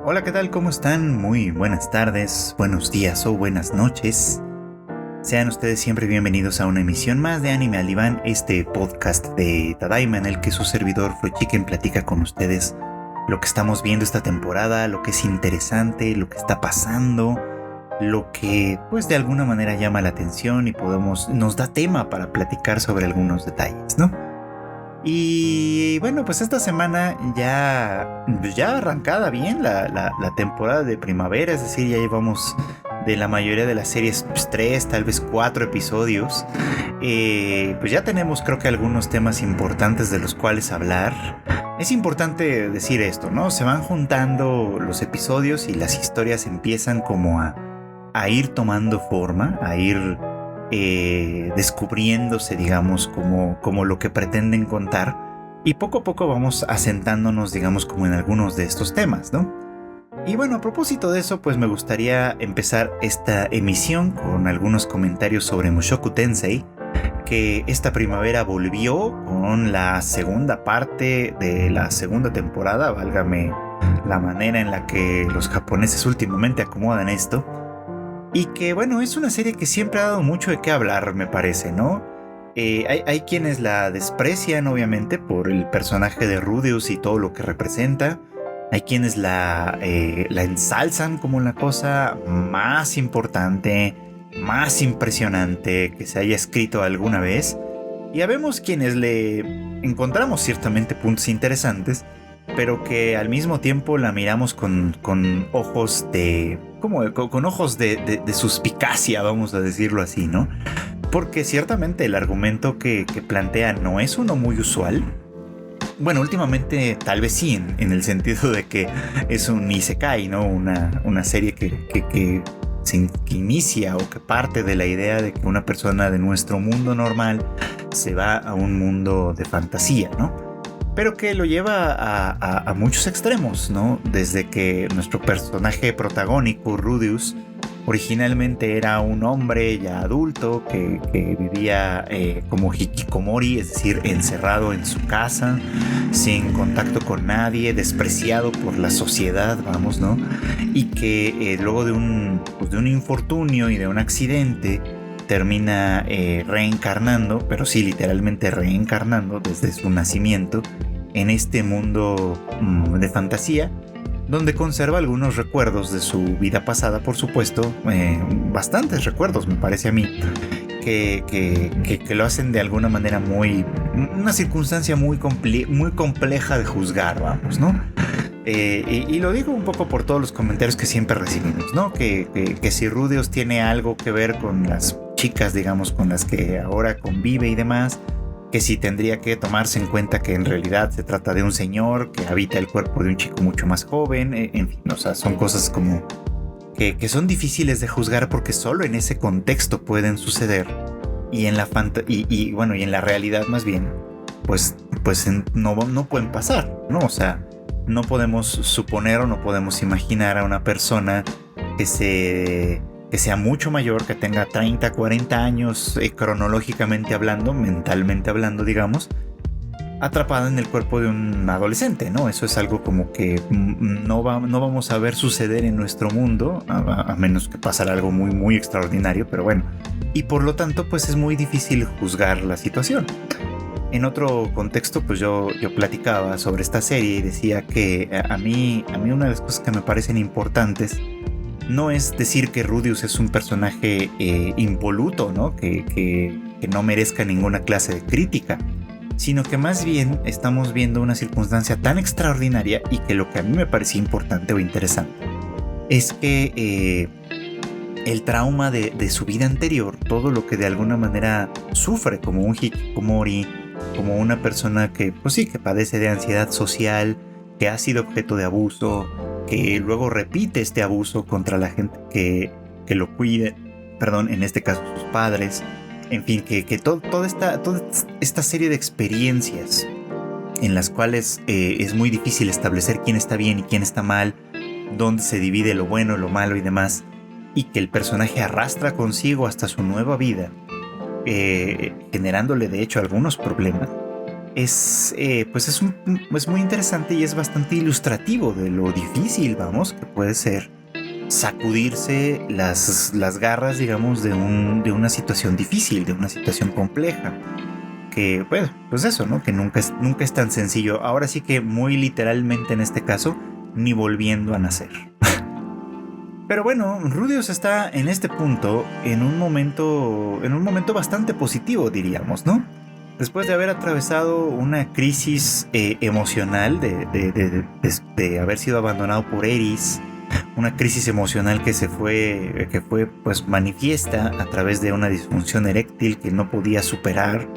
Hola, ¿qué tal? ¿Cómo están? Muy buenas tardes, buenos días o buenas noches. Sean ustedes siempre bienvenidos a una emisión más de Anime al Diván, este podcast de Tadaima en el que su servidor Fruchiken platica con ustedes lo que estamos viendo esta temporada, lo que es interesante, lo que está pasando, lo que pues de alguna manera llama la atención y nos da tema para platicar sobre algunos detalles, ¿no? Y bueno, pues esta semana ya arrancada bien la temporada de primavera, es decir, ya llevamos de la mayoría de las series pues, 3, tal vez 4 episodios. Pues ya tenemos creo que algunos temas importantes de los cuales hablar. Es importante decir esto, ¿no? Se van juntando los episodios y las historias empiezan como a ir tomando forma, a ir descubriéndose, digamos, como lo que pretenden contar, y poco a poco vamos asentándonos, digamos, como en algunos de estos temas, ¿no? Y bueno, a propósito de eso, pues me gustaría empezar esta emisión con algunos comentarios sobre Mushoku Tensei, que esta primavera volvió con la segunda parte de la segunda temporada, válgame la manera en la que los japoneses últimamente acomodan esto. Y que bueno, es una serie que siempre ha dado mucho de qué hablar, me parece, ¿no? Hay quienes la desprecian, obviamente, por el personaje de Rudeus y todo lo que representa. Hay quienes la ensalzan como la cosa más importante, más impresionante que se haya escrito alguna vez. Y habemos quienes le encontramos ciertamente puntos interesantes, pero que al mismo tiempo la miramos con ojos de... con ojos de suspicacia, vamos a decirlo así, ¿no? Porque ciertamente el argumento que plantea no es uno muy usual. Bueno, últimamente tal vez sí, en el sentido de que es un isekai, ¿no? Una serie que inicia o que parte de la idea de que una persona de nuestro mundo normal se va a un mundo de fantasía, ¿no? Pero que lo lleva a muchos extremos, ¿no? Desde que nuestro personaje protagónico, Rudeus, originalmente era un hombre ya adulto que vivía como hikikomori, es decir, encerrado en su casa, sin contacto con nadie, despreciado por la sociedad, vamos, ¿no? Y que luego de un infortunio y de un accidente termina reencarnando, pero sí, literalmente reencarnando desde su nacimiento en este mundo de fantasía, donde conserva algunos recuerdos de su vida pasada, por supuesto, bastantes recuerdos, me parece a mí, que lo hacen de alguna manera una circunstancia muy compleja de juzgar, vamos, ¿no? Y lo digo un poco por todos los comentarios que siempre recibimos, ¿no? Que si Rudeus tiene algo que ver con las chicas, digamos, con las que ahora convive y demás, que si tendría que tomarse en cuenta que en realidad se trata de un señor que habita el cuerpo de un chico mucho más joven, en fin, o sea, son cosas como que son difíciles de juzgar porque solo en ese contexto pueden suceder, y en la y en la realidad más bien, pues no pueden pasar, ¿no? O sea, no podemos suponer o no podemos imaginar a una persona que sea mucho mayor, que tenga 30, 40 años cronológicamente hablando, mentalmente hablando, digamos, atrapada en el cuerpo de un adolescente, ¿no? Eso es algo como que no vamos a ver suceder en nuestro mundo, a menos que pasara algo muy, muy extraordinario, pero bueno. Y por lo tanto, pues es muy difícil juzgar la situación. En otro contexto, pues yo platicaba sobre esta serie y decía que a mí una de las cosas que me parecen importantes no es decir que Rudeus es un personaje impoluto, ¿no? Que no merezca ninguna clase de crítica, sino que más bien estamos viendo una circunstancia tan extraordinaria, y que lo que a mí me parecía importante o interesante es que el trauma de su vida anterior, todo lo que de alguna manera sufre como un hikikomori, como una persona que, pues sí, que padece de ansiedad social, que ha sido objeto de abuso, que luego repite este abuso contra la gente que lo cuide, perdón, en este caso sus padres, en fin, que toda esta serie de experiencias en las cuales es muy difícil establecer quién está bien y quién está mal, dónde se divide lo bueno, lo malo y demás, y que el personaje arrastra consigo hasta su nueva vida, generándole de hecho algunos problemas. es muy interesante y es bastante ilustrativo de lo difícil, vamos, que puede ser sacudirse las garras, digamos, de una situación difícil, de una situación compleja. Que, bueno, pues eso, ¿no? Que nunca es tan sencillo. Ahora sí que muy literalmente en este caso, ni volviendo a nacer. Pero bueno, Rudeus está en este punto en un momento bastante positivo, diríamos, ¿no? Después de haber atravesado una crisis emocional de haber sido abandonado por Eris, una crisis emocional que fue pues manifiesta a través de una disfunción eréctil que no podía superar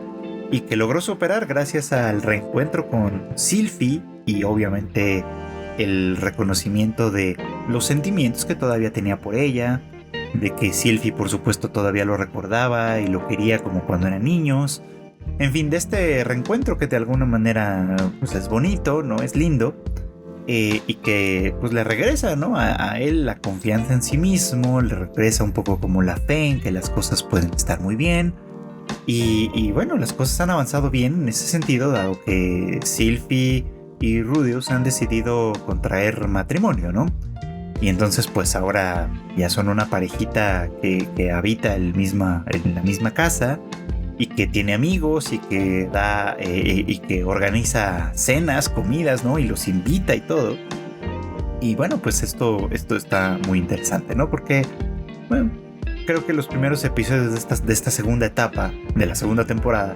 y que logró superar gracias al reencuentro con Sylphie y obviamente el reconocimiento de los sentimientos que todavía tenía por ella, de que Sylphie por supuesto todavía lo recordaba y lo quería como cuando eran niños. En fin, de este reencuentro que de alguna manera pues es bonito, ¿no? Es lindo. Y que pues le regresa, ¿no? A él la confianza en sí mismo, le regresa un poco como la fe en que las cosas pueden estar muy bien. Y bueno, las cosas han avanzado bien en ese sentido, dado que Sylphie y Rudeus han decidido contraer matrimonio, ¿no? Y entonces pues ahora ya son una parejita que habita en la misma casa y que tiene amigos y que que organiza cenas, comidas, ¿no? Y los invita y todo. Y bueno, pues esto está muy interesante, ¿no? Porque, bueno, creo que los primeros episodios de esta segunda etapa, de la segunda temporada,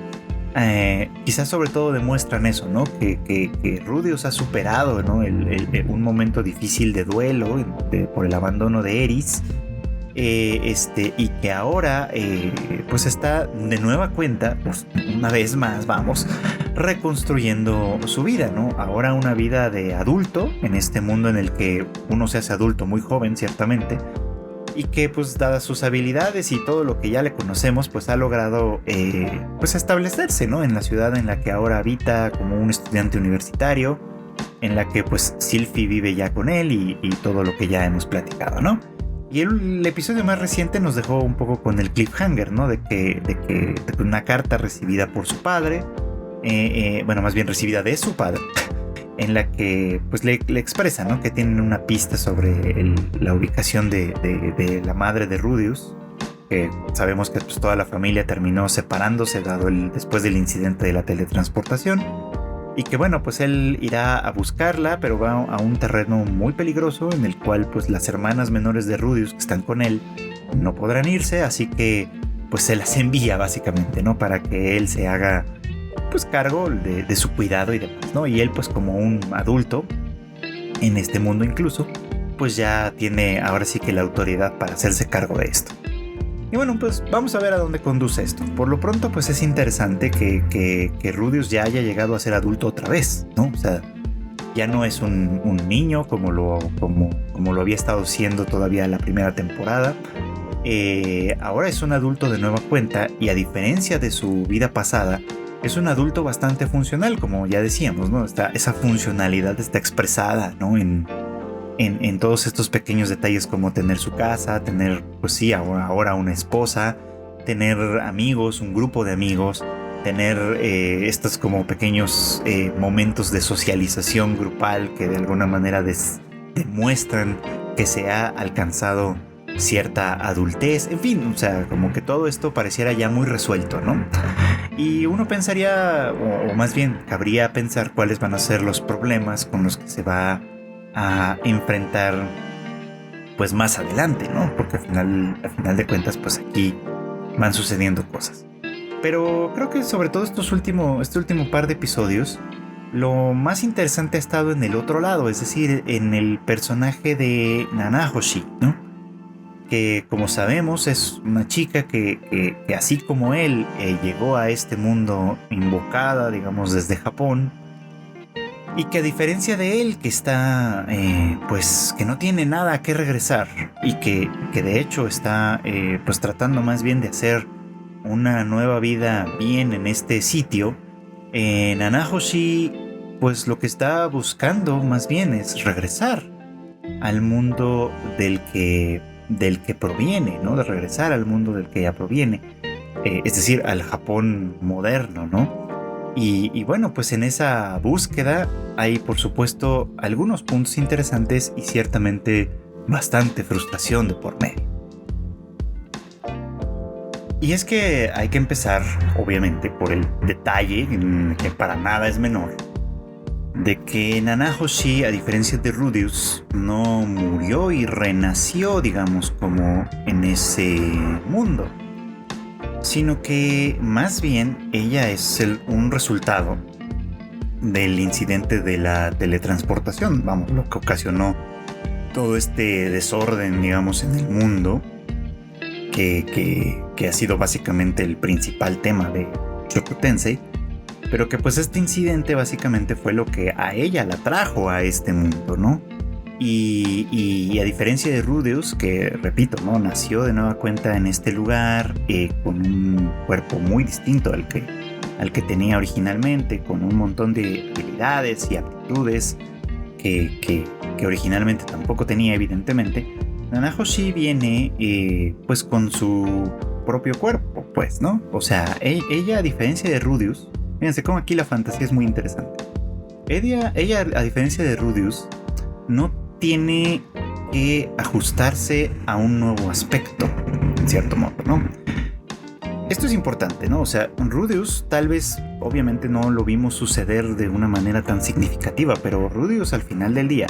quizás sobre todo demuestran eso, ¿no? Que Rudeus ha superado, ¿no? Un momento difícil de duelo por el abandono de Eris. Y que ahora pues está de nueva cuenta, pues una vez más, vamos, reconstruyendo su vida, ¿no? Ahora una vida de adulto en este mundo en el que uno se hace adulto muy joven, ciertamente, y que pues dadas sus habilidades y todo lo que ya le conocemos, pues ha logrado pues establecerse, ¿no? En la ciudad en la que ahora habita como un estudiante universitario, en la que pues Sylphie vive ya con él y todo lo que ya hemos platicado, ¿no? Y el episodio más reciente nos dejó un poco con el cliffhanger, ¿no? De que una carta recibida por su padre, bueno, más bien recibida de su padre, en la que pues le expresa, ¿no? Que tienen una pista sobre la ubicación de la madre de Rudeus, que sabemos que pues toda la familia terminó separándose después del incidente de la teletransportación. Y que bueno, pues él irá a buscarla, pero va a un terreno muy peligroso en el cual pues las hermanas menores de Rudeus que están con él no podrán irse, así que pues se las envía básicamente, ¿no? Para que él se haga pues cargo de su cuidado y demás, ¿no? Y él pues como un adulto en este mundo incluso, pues ya tiene ahora sí que la autoridad para hacerse cargo de esto. Y bueno, pues vamos a ver a dónde conduce esto. Por lo pronto, pues es interesante que Rudeus ya haya llegado a ser adulto otra vez, ¿no? O sea, ya no es un niño como lo había estado siendo todavía la primera temporada. Ahora es un adulto de nueva cuenta y a diferencia de su vida pasada, es un adulto bastante funcional, como ya decíamos, ¿no? Esa funcionalidad está expresada, ¿no? En todos estos pequeños detalles como tener su casa, tener, pues sí, ahora una esposa, tener amigos, un grupo de amigos, tener estos como pequeños momentos de socialización grupal que de alguna manera demuestran que se ha alcanzado cierta adultez, en fin, o sea, como que todo esto pareciera ya muy resuelto, ¿no? Y uno pensaría, o más bien cabría pensar cuáles van a ser los problemas con los que se va a enfrentar pues más adelante, ¿no? Porque al final de cuentas pues aquí van sucediendo cosas. Pero creo que sobre todo este último par de episodios, lo más interesante ha estado en el otro lado, es decir, en el personaje de Nanahoshi, ¿no? Que como sabemos es una chica que así como él llegó a este mundo invocada, digamos, desde Japón, y que a diferencia de él, que está, pues, que no tiene nada a qué regresar y que de hecho está, pues, tratando más bien de hacer una nueva vida bien en este sitio, Nanahoshi, pues, lo que está buscando más bien es regresar al mundo del que proviene, ¿no? De regresar al mundo del que ya proviene, es decir, al Japón moderno, ¿no? Y bueno, pues en esa búsqueda hay por supuesto algunos puntos interesantes y ciertamente bastante frustración de por medio. Y es que hay que empezar, obviamente, por el detalle, que para nada es menor, de que Nanahoshi, a diferencia de Rudeus, no murió y renació, digamos, como en ese mundo, sino que más bien ella es un resultado del incidente de la teletransportación, vamos, lo que ocasionó todo este desorden, digamos, en el mundo, que ha sido básicamente el principal tema de Mushoku Tensei, pero que pues este incidente básicamente fue lo que a ella la trajo a este mundo, ¿no? Y a diferencia de Rudeus, que repito, ¿no? Nació de nueva cuenta en este lugar, con un cuerpo muy distinto al que tenía originalmente, con un montón de habilidades y aptitudes que originalmente tampoco tenía, evidentemente. Nanahoshi viene pues con su propio cuerpo, pues, ¿no? O sea, ella, a diferencia de Rudeus, fíjense cómo aquí la fantasía es muy interesante. Ella, a diferencia de Rudeus, no tiene que ajustarse a un nuevo aspecto, en cierto modo, ¿no? Esto es importante, ¿no? O sea, Rudeus tal vez, obviamente no lo vimos suceder de una manera tan significativa, pero Rudeus al final del día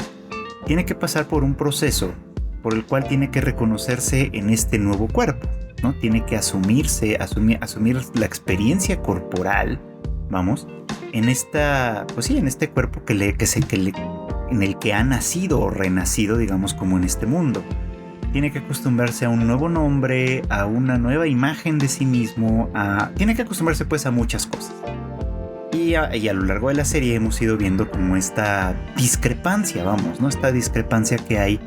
tiene que pasar por un proceso por el cual tiene que reconocerse en este nuevo cuerpo, ¿no? Tiene que asumir la experiencia corporal, vamos, en esta, pues sí, en este cuerpo en el que ha nacido o renacido, digamos, como en este mundo. Tiene que acostumbrarse a un nuevo nombre, a una nueva imagen de sí mismo, tiene que acostumbrarse pues a muchas cosas. Y a lo largo de la serie hemos ido viendo como esta discrepancia, vamos, ¿no? Esta discrepancia que hay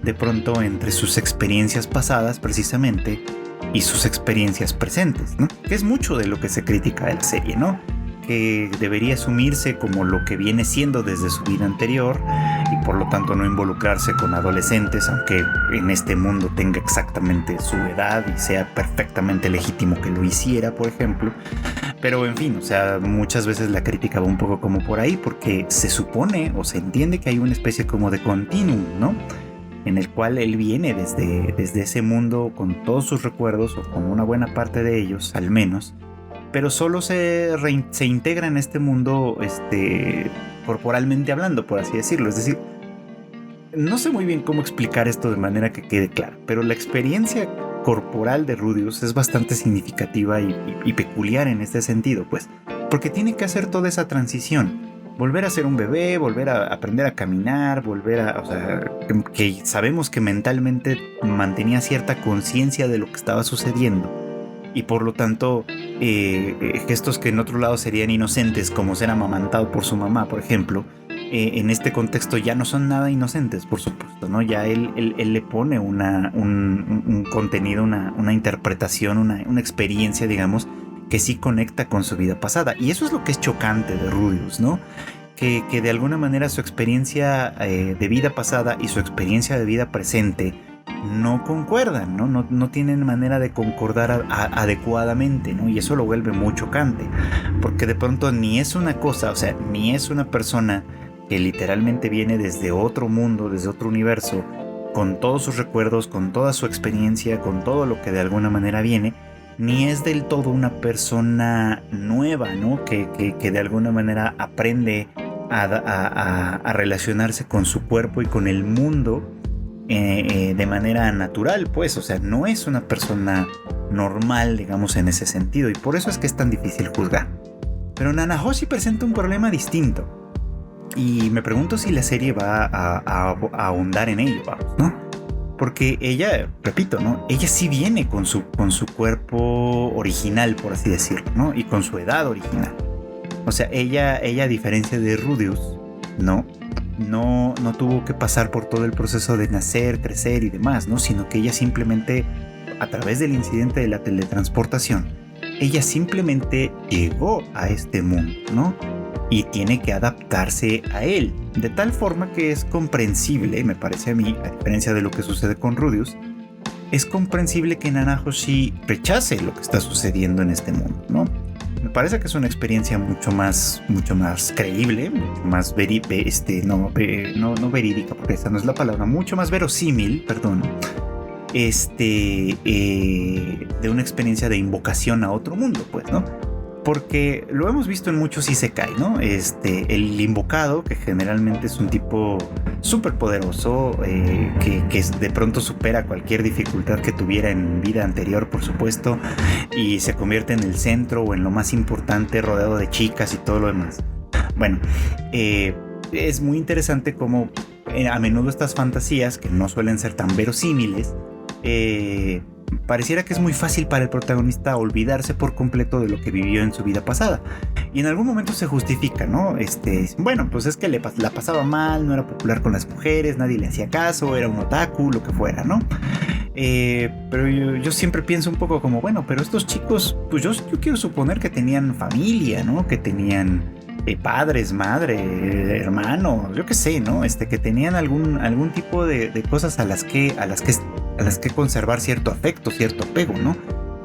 de pronto entre sus experiencias pasadas precisamente y sus experiencias presentes, ¿no? Que es mucho de lo que se critica de la serie, ¿no? Que debería asumirse como lo que viene siendo desde su vida anterior y por lo tanto no involucrarse con adolescentes, aunque en este mundo tenga exactamente su edad y sea perfectamente legítimo que lo hiciera, por ejemplo. Pero en fin, o sea, muchas veces la crítica va un poco como por ahí, porque se supone o se entiende que hay una especie como de continuum, ¿no? En el cual él viene desde ese mundo con todos sus recuerdos, o con una buena parte de ellos al menos, pero solo se integra en este mundo corporalmente hablando, por así decirlo. Es decir, no sé muy bien cómo explicar esto de manera que quede claro, pero la experiencia corporal de Rudeus es bastante significativa y peculiar en este sentido, pues, porque tiene que hacer toda esa transición. Volver a ser un bebé, volver a aprender a caminar, o sea, que sabemos que mentalmente mantenía cierta conciencia de lo que estaba sucediendo. Y por lo tanto, gestos que en otro lado serían inocentes, como ser amamantado por su mamá, por ejemplo, en este contexto ya no son nada inocentes, por supuesto, ¿no? Ya él le pone un contenido, una interpretación, una experiencia, digamos, que sí conecta con su vida pasada. Y eso es lo que es chocante de Rudeus, ¿no? Que de alguna manera su experiencia de vida pasada y su experiencia de vida presente no concuerdan, ¿no? No tienen manera de concordar adecuadamente, ¿no? Y eso lo vuelve muy chocante, porque de pronto ni es una cosa, o sea, ni es una persona que literalmente viene desde otro mundo, desde otro universo, con todos sus recuerdos, con toda su experiencia, con todo lo que de alguna manera viene, ni es del todo una persona nueva, ¿no? Que de alguna manera aprende a relacionarse con su cuerpo y con el mundo de manera natural, pues, o sea, no es una persona normal, digamos, en ese sentido, y por eso es que es tan difícil juzgar. Pero Nanahoshi presenta un problema distinto, y me pregunto si la serie va a ahondar en ello, vamos, ¿no? Porque ella, repito, ¿no? Ella sí viene con su cuerpo original, por así decirlo, ¿no? Y con su edad original. O sea, ella a diferencia de Rudeus, no tuvo que pasar por todo el proceso de nacer, crecer y demás, ¿no? Sino que ella simplemente, a través del incidente de la teletransportación, ella simplemente llegó a este mundo, ¿no? Y tiene que adaptarse a él, de tal forma que es comprensible, me parece a mí, a diferencia de lo que sucede con Rudeus, es comprensible que Nanahoshi rechace lo que está sucediendo en este mundo, ¿no? me parece que es una experiencia mucho más creíble, mucho más no verídica, porque esa no es la palabra, mucho más verosímil, perdón, de una experiencia de invocación a otro mundo, pues, ¿no? Porque lo hemos visto en muchos isekai, ¿no? El invocado, que generalmente es un tipo súper poderoso, que de pronto supera cualquier dificultad que tuviera en vida anterior, por supuesto, y se convierte en el centro o en lo más importante, rodeado de chicas y todo lo demás. Bueno, es muy interesante cómo a menudo estas fantasías, que no suelen ser tan verosímiles, pareciera que es muy fácil para el protagonista olvidarse por completo de lo que vivió en su vida pasada. Y en algún momento se justifica, ¿no? Bueno, pues es que la pasaba mal, no era popular con las mujeres, nadie le hacía caso, era un otaku, lo que fuera, ¿no? Pero yo siempre pienso un poco como, bueno, pero estos chicos, pues yo quiero suponer que tenían familia, ¿no? Que tenían padres, madre, hermano, yo qué sé, ¿no? Que tenían algún tipo de cosas a las que conservar cierto afecto, cierto apego, ¿no?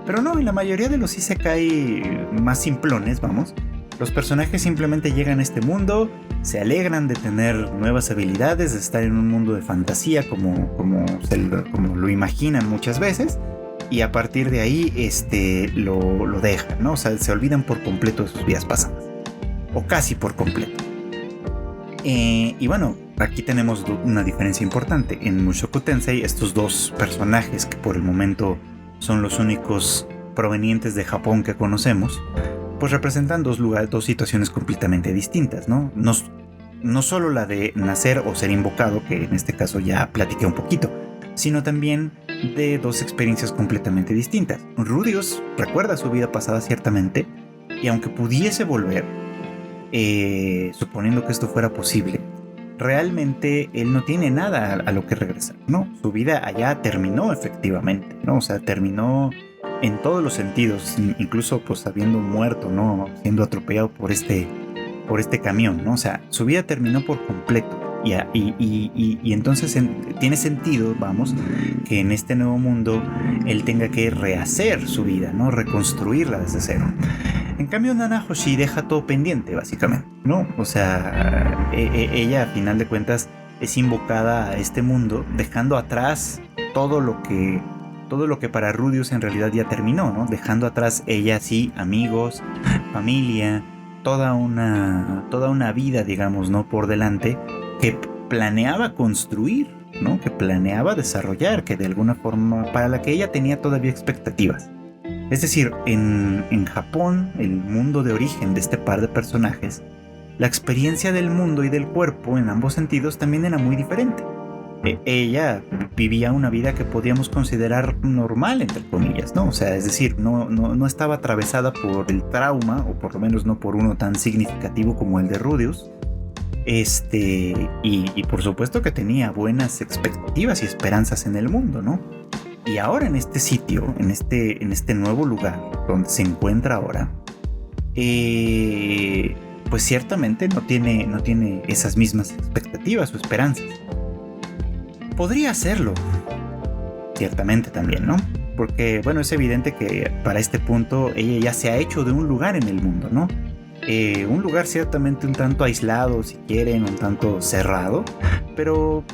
Pero no, en la mayoría de los isekai más simplones, vamos, los personajes simplemente llegan a este mundo, se alegran de tener nuevas habilidades, de estar en un mundo de fantasía como lo imaginan muchas veces, y a partir de ahí lo dejan, ¿no? O sea, se olvidan por completo de sus vidas pasadas, o casi por completo. Y bueno, aquí tenemos una diferencia importante. En Mushoku Tensei, estos dos personajes, que por el momento son los únicos provenientes de Japón que conocemos, pues representan dos situaciones completamente distintas, ¿no? No solo la de nacer o ser invocado, que en este caso ya platiqué un poquito, sino también de dos experiencias completamente distintas. Rudius recuerda su vida pasada ciertamente, y aunque pudiese volver, suponiendo que esto fuera posible, realmente él no tiene nada a lo que regresar, ¿no? Su vida allá terminó efectivamente, ¿no? O sea, terminó en todos los sentidos, incluso pues habiendo muerto, ¿no? Siendo atropellado por este camión, ¿no? O sea, su vida terminó por completo. Y entonces tiene sentido, vamos, que en este nuevo mundo él tenga que rehacer su vida, ¿no? Reconstruirla desde cero. En cambio, Nanahoshi deja todo pendiente, básicamente, ¿no? O sea, ella, a final de cuentas, es invocada a este mundo, dejando atrás todo lo que para Rudius en realidad ya terminó, ¿no? Dejando atrás ella sí, amigos, familia, toda una vida, digamos, ¿no? Por delante, que planeaba construir, ¿no? Que planeaba desarrollar, que de alguna forma, para la que ella tenía todavía expectativas. Es decir, en Japón, el mundo de origen de este par de personajes, la experiencia del mundo y del cuerpo en ambos sentidos también era muy diferente. Ella vivía una vida que podíamos considerar normal, entre comillas, ¿no? O sea, es decir, no estaba atravesada por el trauma, o por lo menos no por uno tan significativo como el de Rudius. Y por supuesto que tenía buenas expectativas y esperanzas en el mundo, ¿no? Y ahora en este sitio, en este nuevo lugar donde se encuentra ahora, pues ciertamente no tiene esas mismas expectativas o esperanzas. Podría hacerlo, ciertamente también, ¿no? Porque, bueno, es evidente que para este punto ella ya se ha hecho de un lugar en el mundo, ¿no? Un lugar ciertamente un tanto aislado, si quieren, un tanto cerrado, pero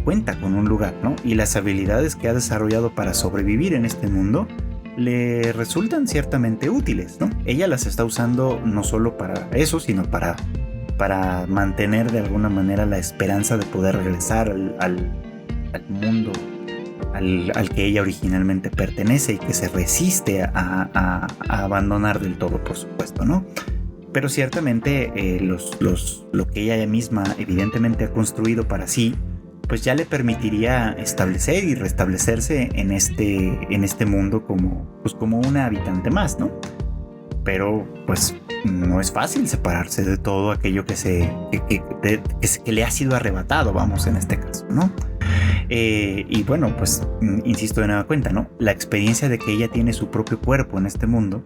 cuenta con un lugar, ¿no? Y las habilidades que ha desarrollado para sobrevivir en este mundo le resultan ciertamente útiles, ¿no? Ella las está usando no solo para eso, sino para mantener de alguna manera la esperanza de poder regresar al mundo al que ella originalmente pertenece y que se resiste a abandonar del todo, por supuesto, ¿no? Pero ciertamente lo que ella misma evidentemente ha construido para sí, pues ya le permitiría establecer y restablecerse en este mundo como una habitante más, ¿no? Pero pues no es fácil separarse de todo aquello que le ha sido arrebatado, vamos, en este caso, ¿no? Y bueno, pues insisto de nueva cuenta, ¿no? La experiencia de que ella tiene su propio cuerpo en este mundo,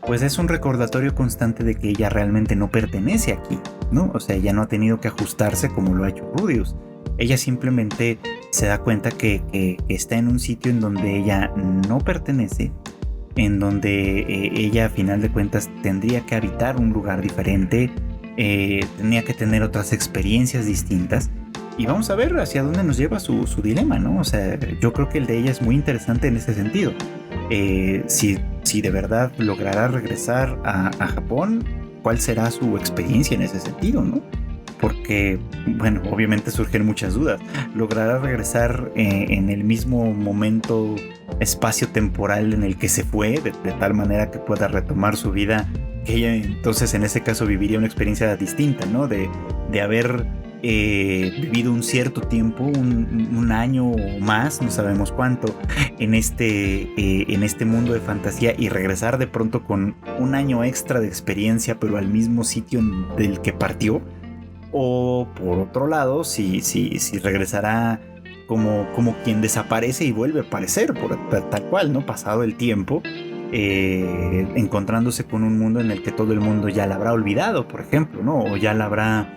pues es un recordatorio constante de que ella realmente no pertenece aquí, ¿no? O sea, ella no ha tenido que ajustarse como lo ha hecho Rudius. Ella simplemente se da cuenta que está en un sitio en donde ella no pertenece en donde ella a final de cuentas tendría que habitar un lugar diferente, tenía que tener otras experiencias distintas. Y vamos a ver hacia dónde nos lleva su dilema, ¿no? O sea, yo creo que el de ella es muy interesante en ese sentido. Si de verdad logrará regresar a Japón, ¿cuál será su experiencia en ese sentido, no? Porque, bueno, obviamente surgen muchas dudas. ¿Logrará regresar en el mismo momento espacio-temporal en el que se fue, de tal manera que pueda retomar su vida? Que ella entonces en ese caso viviría una experiencia distinta, ¿no? De haber vivido un cierto tiempo, un año o más, no sabemos cuánto, en este mundo de fantasía, y regresar de pronto con un año extra de experiencia, pero al mismo sitio del que partió. O por otro lado, si regresará como quien desaparece y vuelve a aparecer, tal cual, ¿no? Pasado el tiempo, encontrándose con un mundo en el que todo el mundo ya la habrá olvidado, por ejemplo, ¿no? O ya la habrá,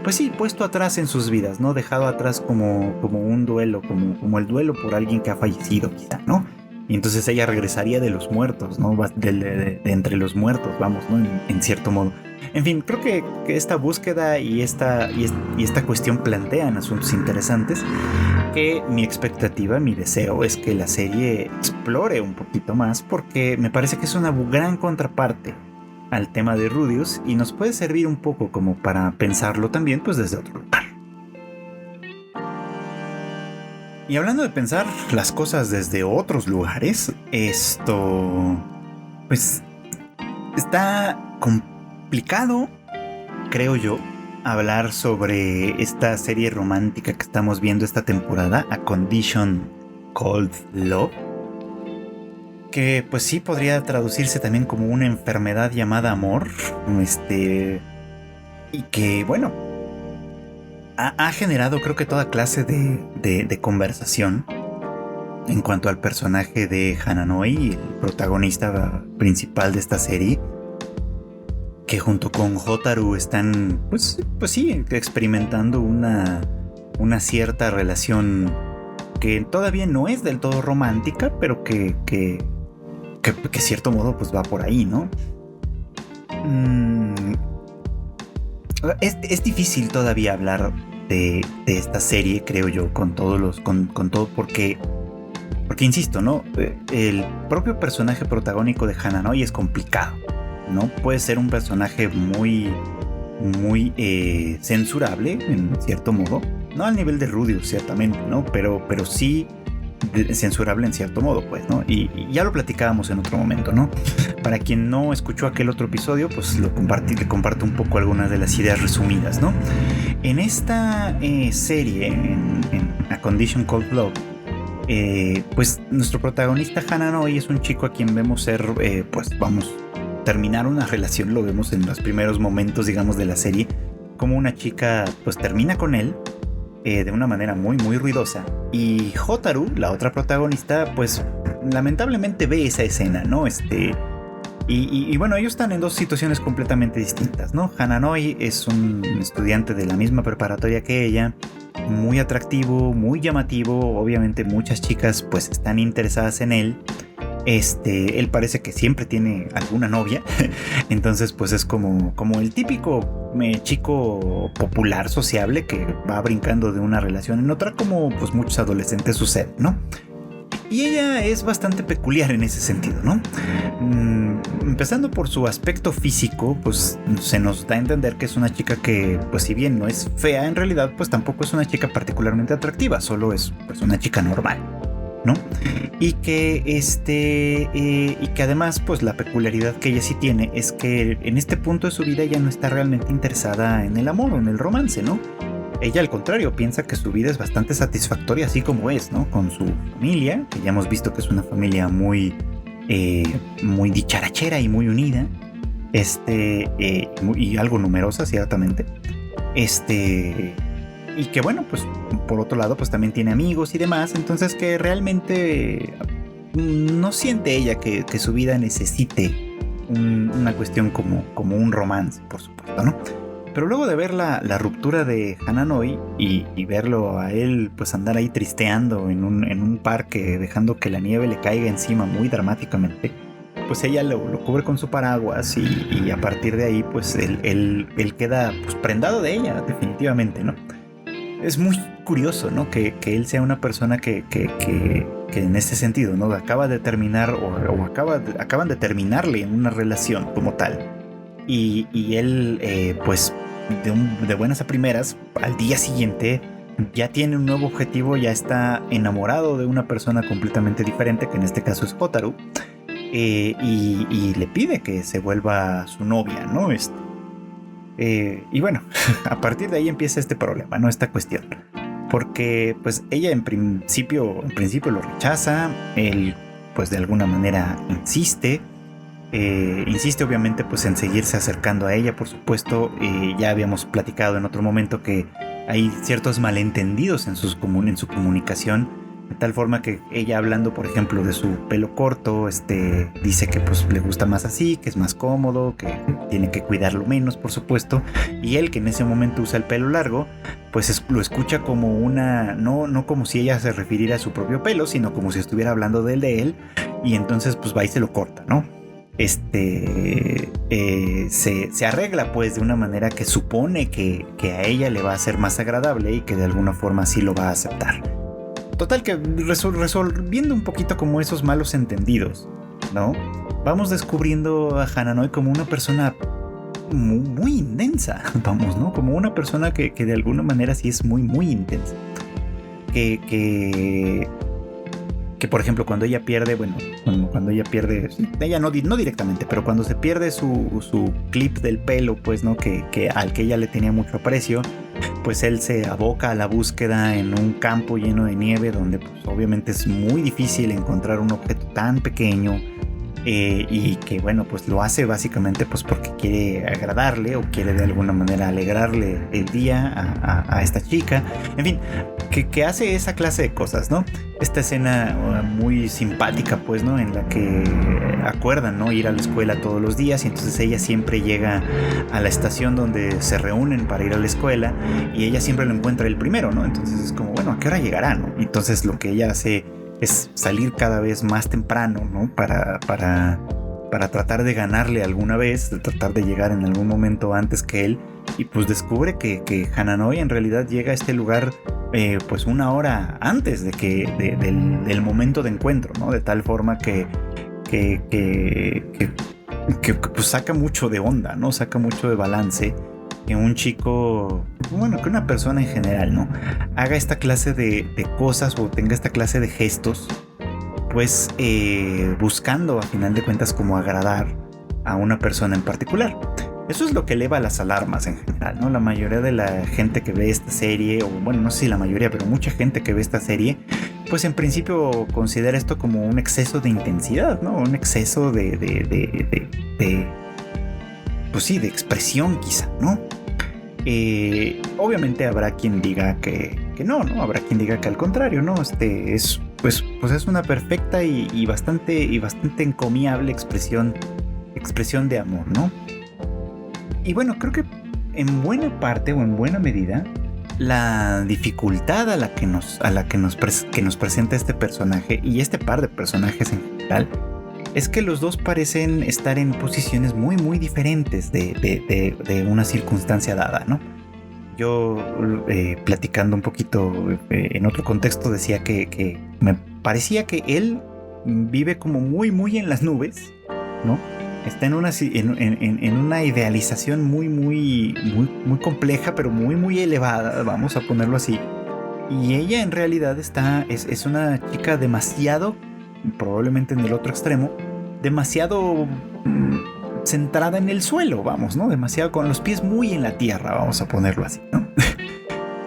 pues sí, puesto atrás en sus vidas, ¿no? Dejado atrás como un duelo, como el duelo por alguien que ha fallecido, quizá, ¿no? Y entonces ella regresaría de los muertos, ¿no? De entre los muertos, vamos, ¿no? En cierto modo. En fin, creo que esta búsqueda y esta cuestión plantean asuntos interesantes, que mi expectativa, mi deseo es que la serie explore un poquito más, porque me parece que es una gran contraparte al tema de Rudeus y nos puede servir un poco como para pensarlo también, pues desde otro lugar. Y hablando de pensar las cosas desde otros lugares, esto pues está complicado, creo yo, hablar sobre esta serie romántica que estamos viendo esta temporada, A Condition Called Love, que pues sí podría traducirse también como una enfermedad llamada amor, y que bueno, ha generado creo que toda clase de conversación en cuanto al personaje de Hananoi, el protagonista principal de esta serie, que junto con Hotaru están pues sí, experimentando una cierta relación que todavía no es del todo romántica, pero que cierto modo pues va por ahí, ¿no? Es difícil todavía hablar de esta serie, creo yo, con todo, porque insisto, ¿no? El propio personaje protagónico de Hananoi es complicado, ¿no? Puede ser un personaje muy censurable, en cierto modo, no al nivel de Rudeus, ciertamente, ¿no? Pero sí censurable en cierto modo, pues, ¿no? Y ya lo platicábamos en otro momento, ¿no? Para quien no escuchó aquel otro episodio, pues le comparto un poco algunas de las ideas resumidas, ¿no? En esta serie, en A Condition Called Love, pues nuestro protagonista Hananoi es un chico a quien vemos ser, terminar una relación. Lo vemos en los primeros momentos, digamos, de la serie, como una chica pues termina con él de una manera muy ruidosa, y Hotaru, la otra protagonista, pues lamentablemente ve esa escena, ¿no? Y bueno, ellos están en dos situaciones completamente distintas, ¿no? Hananoi es un estudiante de la misma preparatoria que ella, muy atractivo, muy llamativo, obviamente muchas chicas pues están interesadas en él. Él parece que siempre tiene alguna novia, entonces pues es como el típico chico popular, sociable, que va brincando de una relación en otra, como pues muchos adolescentes suceden, ¿no? Y ella es bastante peculiar en ese sentido, ¿no? Empezando por su aspecto físico, pues se nos da a entender que es una chica que, pues si bien no es fea en realidad, pues tampoco es una chica particularmente atractiva, solo es pues una chica normal, ¿no? Y que además pues la peculiaridad que ella sí tiene es que en este punto de su vida ella no está realmente interesada en el amor o en el romance, ¿no? Ella al contrario piensa que su vida es bastante satisfactoria así como es, ¿no? Con su familia, que ya hemos visto que es una familia muy dicharachera y muy unida, y algo numerosa ciertamente, y que bueno, pues por otro lado pues también tiene amigos y demás, entonces que realmente no siente ella que su vida necesite una cuestión como un romance, por supuesto, ¿no? Pero luego de ver la ruptura de Hananoi y verlo a él pues andar ahí tristeando en un parque, dejando que la nieve le caiga encima muy dramáticamente, pues ella lo cubre con su paraguas y a partir de ahí pues él queda pues prendado de ella definitivamente, ¿no? Es muy curioso, ¿no? Que él sea una persona que en este sentido, ¿no? Acaba de terminar o acaban de terminarle en una relación como tal. Y él, pues, de buenas a primeras, al día siguiente, ya tiene un nuevo objetivo, ya está enamorado de una persona completamente diferente, que en este caso es Hotaru, y le pide que se vuelva su novia, ¿no? Y bueno, a partir de ahí empieza este problema, ¿no? Esta cuestión. Porque pues ella en principio lo rechaza, él pues de alguna manera insiste obviamente pues en seguirse acercando a ella, por supuesto. Ya habíamos platicado en otro momento que hay ciertos malentendidos en su comunicación, de tal forma que ella, hablando por ejemplo de su pelo corto, dice que pues le gusta más así, que es más cómodo, que tiene que cuidarlo menos, por supuesto, y él, que en ese momento usa el pelo largo, pues lo escucha como una, no como si ella se refiriera a su propio pelo, sino como si estuviera hablando de él, y entonces pues va y se lo corta, ¿no? Se arregla pues de una manera que supone que a ella le va a ser más agradable y que de alguna forma sí lo va a aceptar. Total que resolviendo un poquito como esos malos entendidos, ¿no? Vamos descubriendo a Hananoi como una persona muy, muy intensa, vamos, ¿no? Como una persona que de alguna manera sí es muy, muy intensa. Que por ejemplo cuando ella pierde, cuando ella pierde, ella no directamente, pero cuando se pierde su clip del pelo, pues no, que al que ella le tenía mucho aprecio, pues él se aboca a la búsqueda en un campo lleno de nieve donde pues obviamente es muy difícil encontrar un objeto tan pequeño, y que bueno, pues lo hace básicamente pues porque quiere agradarle o quiere de alguna manera alegrarle el día a esta chica, en fin, que hace esa clase de cosas, ¿no? Esta escena muy simpática pues, ¿no? En la que acuerdan, ¿no? Ir a la escuela todos los días, y entonces ella siempre llega a la estación donde se reúnen para ir a la escuela y ella siempre lo encuentra el primero, ¿no? Entonces es como, bueno, ¿a qué hora llegará, no? Y entonces lo que ella hace es salir cada vez más temprano, ¿no? Para tratar de ganarle alguna vez, de tratar de llegar en algún momento antes que él, y pues descubre que Hananoi en realidad llega a este lugar pues una hora antes del momento de encuentro, ¿no? De tal forma que pues saca mucho de onda, ¿no? Saca mucho de balance que un chico, bueno, que una persona en general, ¿no? Haga esta clase de cosas o tenga esta clase de gestos, pues buscando a final de cuentas como agradar a una persona en particular. Eso es lo que eleva las alarmas en general, ¿no? La mayoría de la gente que ve esta serie, o bueno, no sé si la mayoría, pero mucha gente que ve esta serie, pues en principio considera esto como un exceso de intensidad, ¿no? Un exceso pues sí, de expresión quizá, ¿no? Obviamente habrá quien diga que no, habrá quien diga que al contrario, ¿no? Es pues es una perfecta y bastante encomiable expresión de amor, ¿no? Y bueno, creo que en buena parte o en buena medida la dificultad a la que nos presenta este personaje y este par de personajes en general es que los dos parecen estar en posiciones muy muy diferentes de una circunstancia dada, ¿no? Yo platicando un poquito en otro contexto decía que me parecía que él vive como muy muy en las nubes, ¿no? Está en una idealización muy muy muy muy compleja, pero muy muy elevada, vamos a ponerlo así. Y ella en realidad es una chica demasiado, probablemente en el otro extremo, demasiado centrada en el suelo, vamos, ¿no? Demasiado con los pies muy en la tierra, vamos a ponerlo así, ¿no?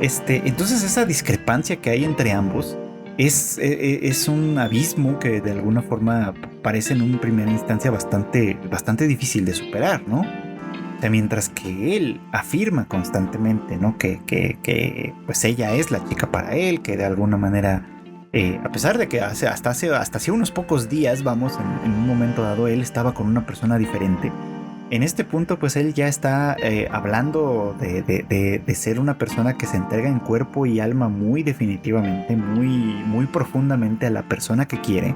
Entonces esa discrepancia que hay entre ambos es un abismo que de alguna forma parece en una primera instancia bastante difícil de superar, ¿no? O sea, mientras que él afirma constantemente, ¿no? Que pues ella es la chica para él, que de alguna manera, a pesar de que hasta hace unos pocos días, vamos, en un momento dado, él estaba con una persona diferente. En este punto, pues él ya está hablando de ser una persona que se entrega en cuerpo y alma muy definitivamente, muy, muy profundamente a la persona que quiere.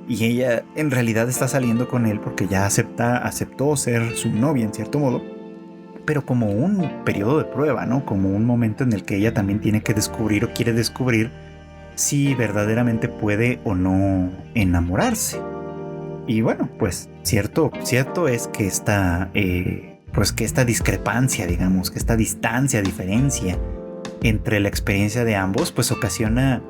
Y ella en realidad está saliendo con él porque ya aceptó ser su novia en cierto modo, pero como un periodo de prueba, ¿no? Como un momento en el que ella también tiene que descubrir o quiere descubrir si verdaderamente puede o no enamorarse. Y bueno, pues cierto es que que esta discrepancia, digamos, que esta distancia, diferencia entre la experiencia de ambos, pues ocasiona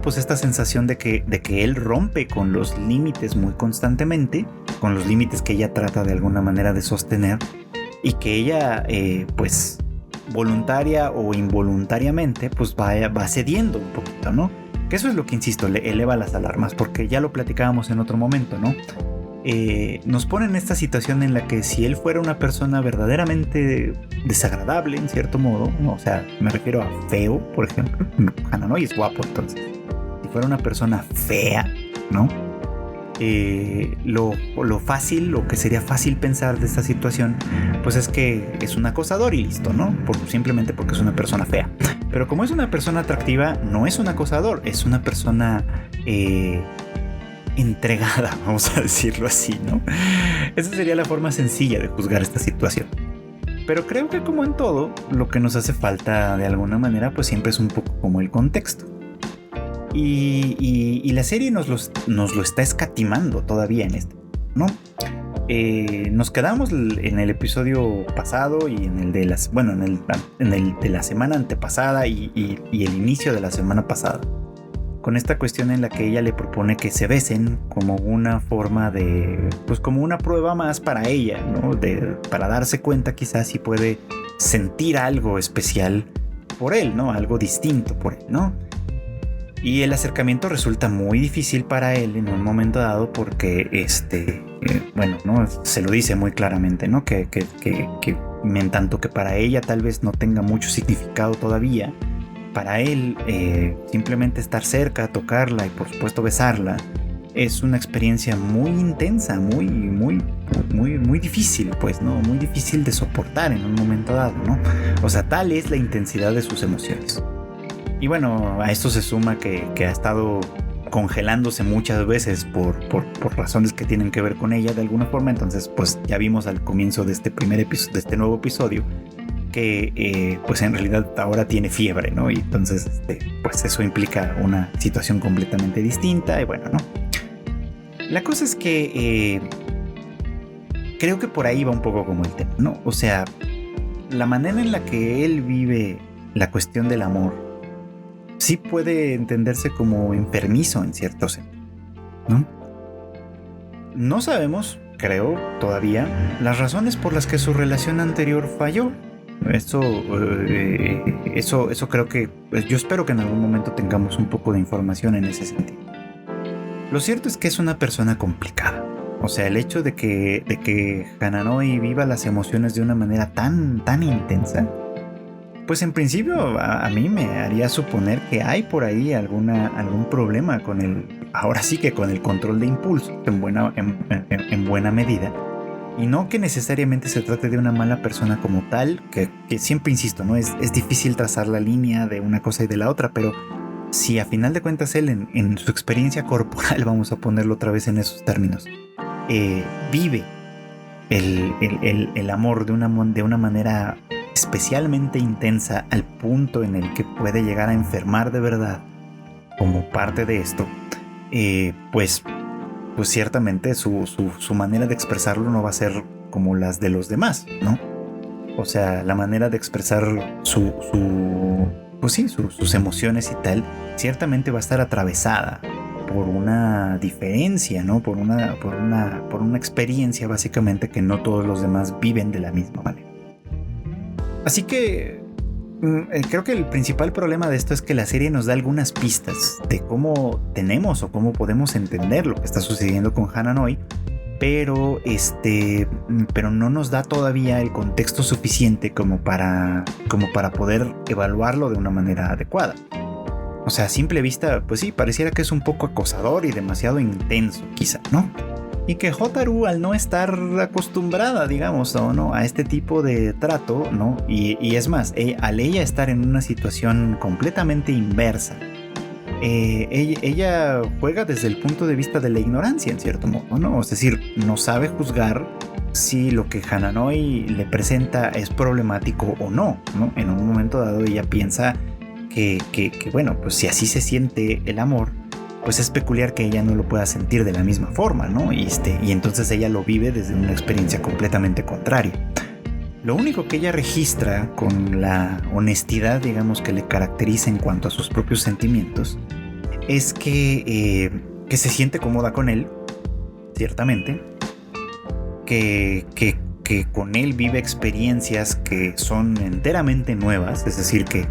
pues esta sensación de que él rompe con los límites muy constantemente, con los límites que ella trata de alguna manera de sostener, y que ella pues voluntaria o involuntariamente pues va cediendo un poquito, ¿no? Que eso es lo que, insisto, le eleva las alarmas, porque ya lo platicábamos en otro momento, ¿no? Nos pone en esta situación en la que si él fuera una persona verdaderamente desagradable en cierto modo, ¿no? O sea, me refiero a feo, por ejemplo. Hananoi es guapo, entonces si fuera una persona fea, ¿no? Lo que sería fácil pensar de esta situación pues es que es un acosador y listo, ¿no? Simplemente porque es una persona fea. Pero como es una persona atractiva, no es un acosador, es una persona entregada, vamos a decirlo así, ¿no? Esa sería la forma sencilla de juzgar esta situación. Pero creo que, como en todo, lo que nos hace falta de alguna manera pues siempre es un poco como el contexto. Y la serie nos lo está escatimando todavía en esto, ¿no? Nos quedamos en el episodio pasado y en el de la semana antepasada y el inicio de la semana pasada, con esta cuestión en la que ella le propone que se besen como una forma de, pues como una prueba más para ella, ¿no? Para darse cuenta quizás si puede sentir algo especial por él, ¿no? Algo distinto por él, ¿no? Y el acercamiento resulta muy difícil para él en un momento dado porque ¿no? Se lo dice muy claramente, ¿no? Que en tanto que para ella tal vez no tenga mucho significado todavía, para él simplemente estar cerca, tocarla y por supuesto besarla es una experiencia muy intensa, muy difícil, pues, ¿no? Muy difícil de soportar en un momento dado, ¿no? O sea, tal es la intensidad de sus emociones. Y bueno, a esto se suma que ha estado congelándose muchas veces por razones que tienen que ver con ella de alguna forma. Entonces, pues ya vimos al comienzo de este primer episodio, de este nuevo episodio, que pues en realidad ahora tiene fiebre, ¿no? Y entonces, pues eso implica una situación completamente distinta. Y bueno, ¿no? La cosa es que creo que por ahí va un poco como el tema, ¿no? O sea, la manera en la que él vive la cuestión del amor sí puede entenderse como enfermizo en cierto sentido, ¿no? No sabemos, creo, todavía, las razones por las que su relación anterior falló. Eso creo que, pues yo espero que en algún momento tengamos un poco de información en ese sentido. Lo cierto es que es una persona complicada. O sea, el hecho de que Hananoi viva las emociones de una manera tan intensa, pues en principio a mí me haría suponer que hay por ahí algún problema ahora sí que con el control de impulso en buena medida, y no que necesariamente se trate de una mala persona como tal, que siempre insisto, ¿no? Es difícil trazar la línea de una cosa y de la otra, pero si a final de cuentas él en su experiencia corporal, vamos a ponerlo otra vez en esos términos, vive el amor de una manera especialmente intensa al punto en el que puede llegar a enfermar de verdad como parte de esto, pues ciertamente su manera de expresarlo no va a ser como las de los demás, ¿no? O sea, la manera de expresar sus emociones y tal, ciertamente va a estar atravesada por una diferencia, ¿no? Por una experiencia básicamente que no todos los demás viven de la misma manera. Así que creo que el principal problema de esto es que la serie nos da algunas pistas de cómo tenemos o cómo podemos entender lo que está sucediendo con Hananoi, pero no nos da todavía el contexto suficiente como para poder evaluarlo de una manera adecuada. O sea, a simple vista, pues sí, pareciera que es un poco acosador y demasiado intenso, quizá, ¿no? Y que Hotaru, al no estar acostumbrada, digamos, ¿no? a este tipo de trato, ¿no? Y es más, al ella estar en una situación completamente inversa ella juega desde el punto de vista de la ignorancia, en cierto modo, ¿no? Es decir, no sabe juzgar si lo que Hananoi le presenta es problemático o no, ¿no? En un momento dado ella piensa que bueno, pues si así se siente el amor, pues es peculiar que ella no lo pueda sentir de la misma forma, ¿no? Y entonces ella lo vive desde una experiencia completamente contraria. Lo único que ella registra con la honestidad, digamos, que le caracteriza en cuanto a sus propios sentimientos, es que se siente cómoda con él, ciertamente, que con él vive experiencias que son enteramente nuevas, es decir, que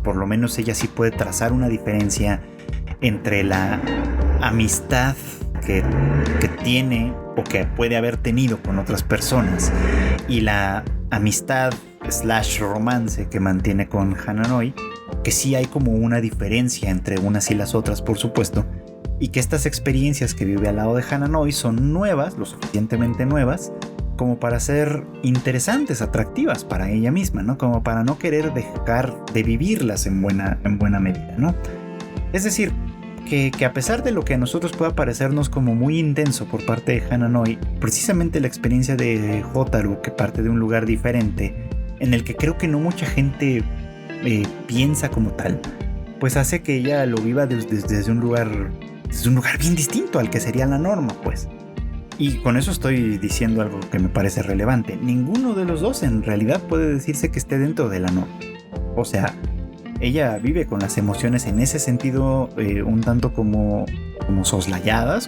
por lo menos ella sí puede trazar una diferencia entre la amistad que tiene o que puede haber tenido con otras personas y la amistad / romance que mantiene con Hananoi, que sí hay como una diferencia entre unas y las otras, por supuesto, y que estas experiencias que vive al lado de Hananoi son nuevas, lo suficientemente nuevas como para ser interesantes, atractivas para ella misma, ¿no? Como para no querer dejar de vivirlas en buena medida, ¿no? Es decir, que a pesar de lo que a nosotros pueda parecernos como muy intenso por parte de Hananoi, precisamente la experiencia de Hotaru, que parte de un lugar diferente, en el que creo que no mucha gente piensa como tal, pues hace que ella lo viva desde un lugar bien distinto al que sería la norma, pues. Y con eso estoy diciendo algo que me parece relevante. Ninguno de los dos en realidad puede decirse que esté dentro de la norma. O sea, ella vive con las emociones en ese sentido un tanto como soslayadas,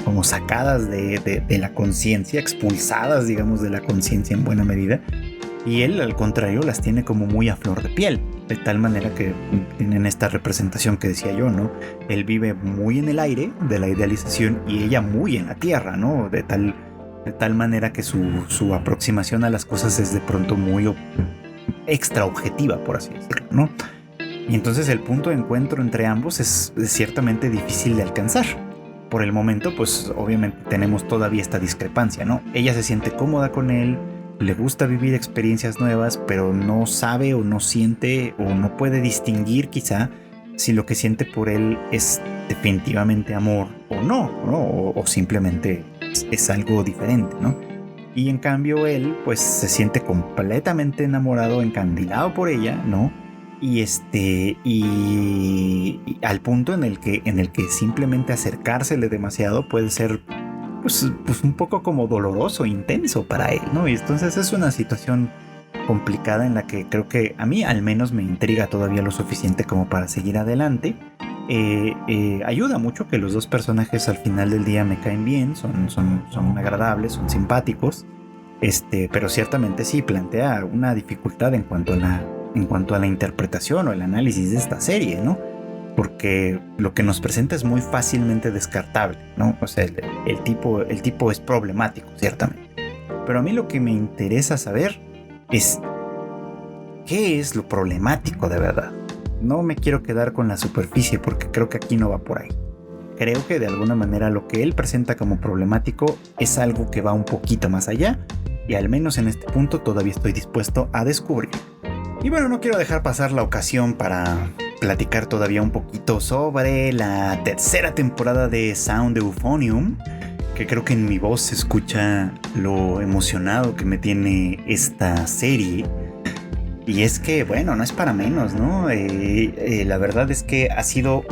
como sacadas de la conciencia, expulsadas, digamos, de la conciencia en buena medida. Y él, al contrario, las tiene como muy a flor de piel, de tal manera que tienen esta representación que decía yo, ¿no? Él vive muy en el aire de la idealización y ella muy en la tierra, ¿no? De tal manera que su aproximación a las cosas es de pronto muy extra objetiva, por así decirlo, ¿no? Y entonces el punto de encuentro entre ambos es ciertamente difícil de alcanzar. Por el momento, pues obviamente tenemos todavía esta discrepancia, ¿no? Ella se siente cómoda con él, le gusta vivir experiencias nuevas, pero no sabe o no siente o no puede distinguir quizá si lo que siente por él es definitivamente amor o no, ¿no? O simplemente es algo diferente, ¿no? Y en cambio él pues se siente completamente enamorado, encandilado por ella, ¿no? Y al punto en el que simplemente acercársele demasiado puede ser pues un poco como doloroso, intenso para él, ¿no? Y entonces es una situación complicada en la que creo que a mí al menos me intriga todavía lo suficiente como para seguir adelante. Ayuda mucho que los dos personajes al final del día me caen bien, son agradables, son simpáticos, pero ciertamente sí plantea una dificultad en cuanto a la interpretación o el análisis de esta serie, ¿no? Porque lo que nos presenta es muy fácilmente descartable, ¿no? O sea, el tipo es problemático, ciertamente. Pero a mí lo que me interesa saber es qué es lo problemático de verdad. No me quiero quedar con la superficie porque creo que aquí no va por ahí. Creo que de alguna manera lo que él presenta como problemático es algo que va un poquito más allá y al menos en este punto todavía estoy dispuesto a descubrir. Y bueno, no quiero dejar pasar la ocasión para platicar todavía un poquito sobre la tercera temporada de Sound Euphonium, que creo que en mi voz se escucha lo emocionado que me tiene esta serie. Y es que, bueno, no es para menos, ¿no? La verdad es que ha sido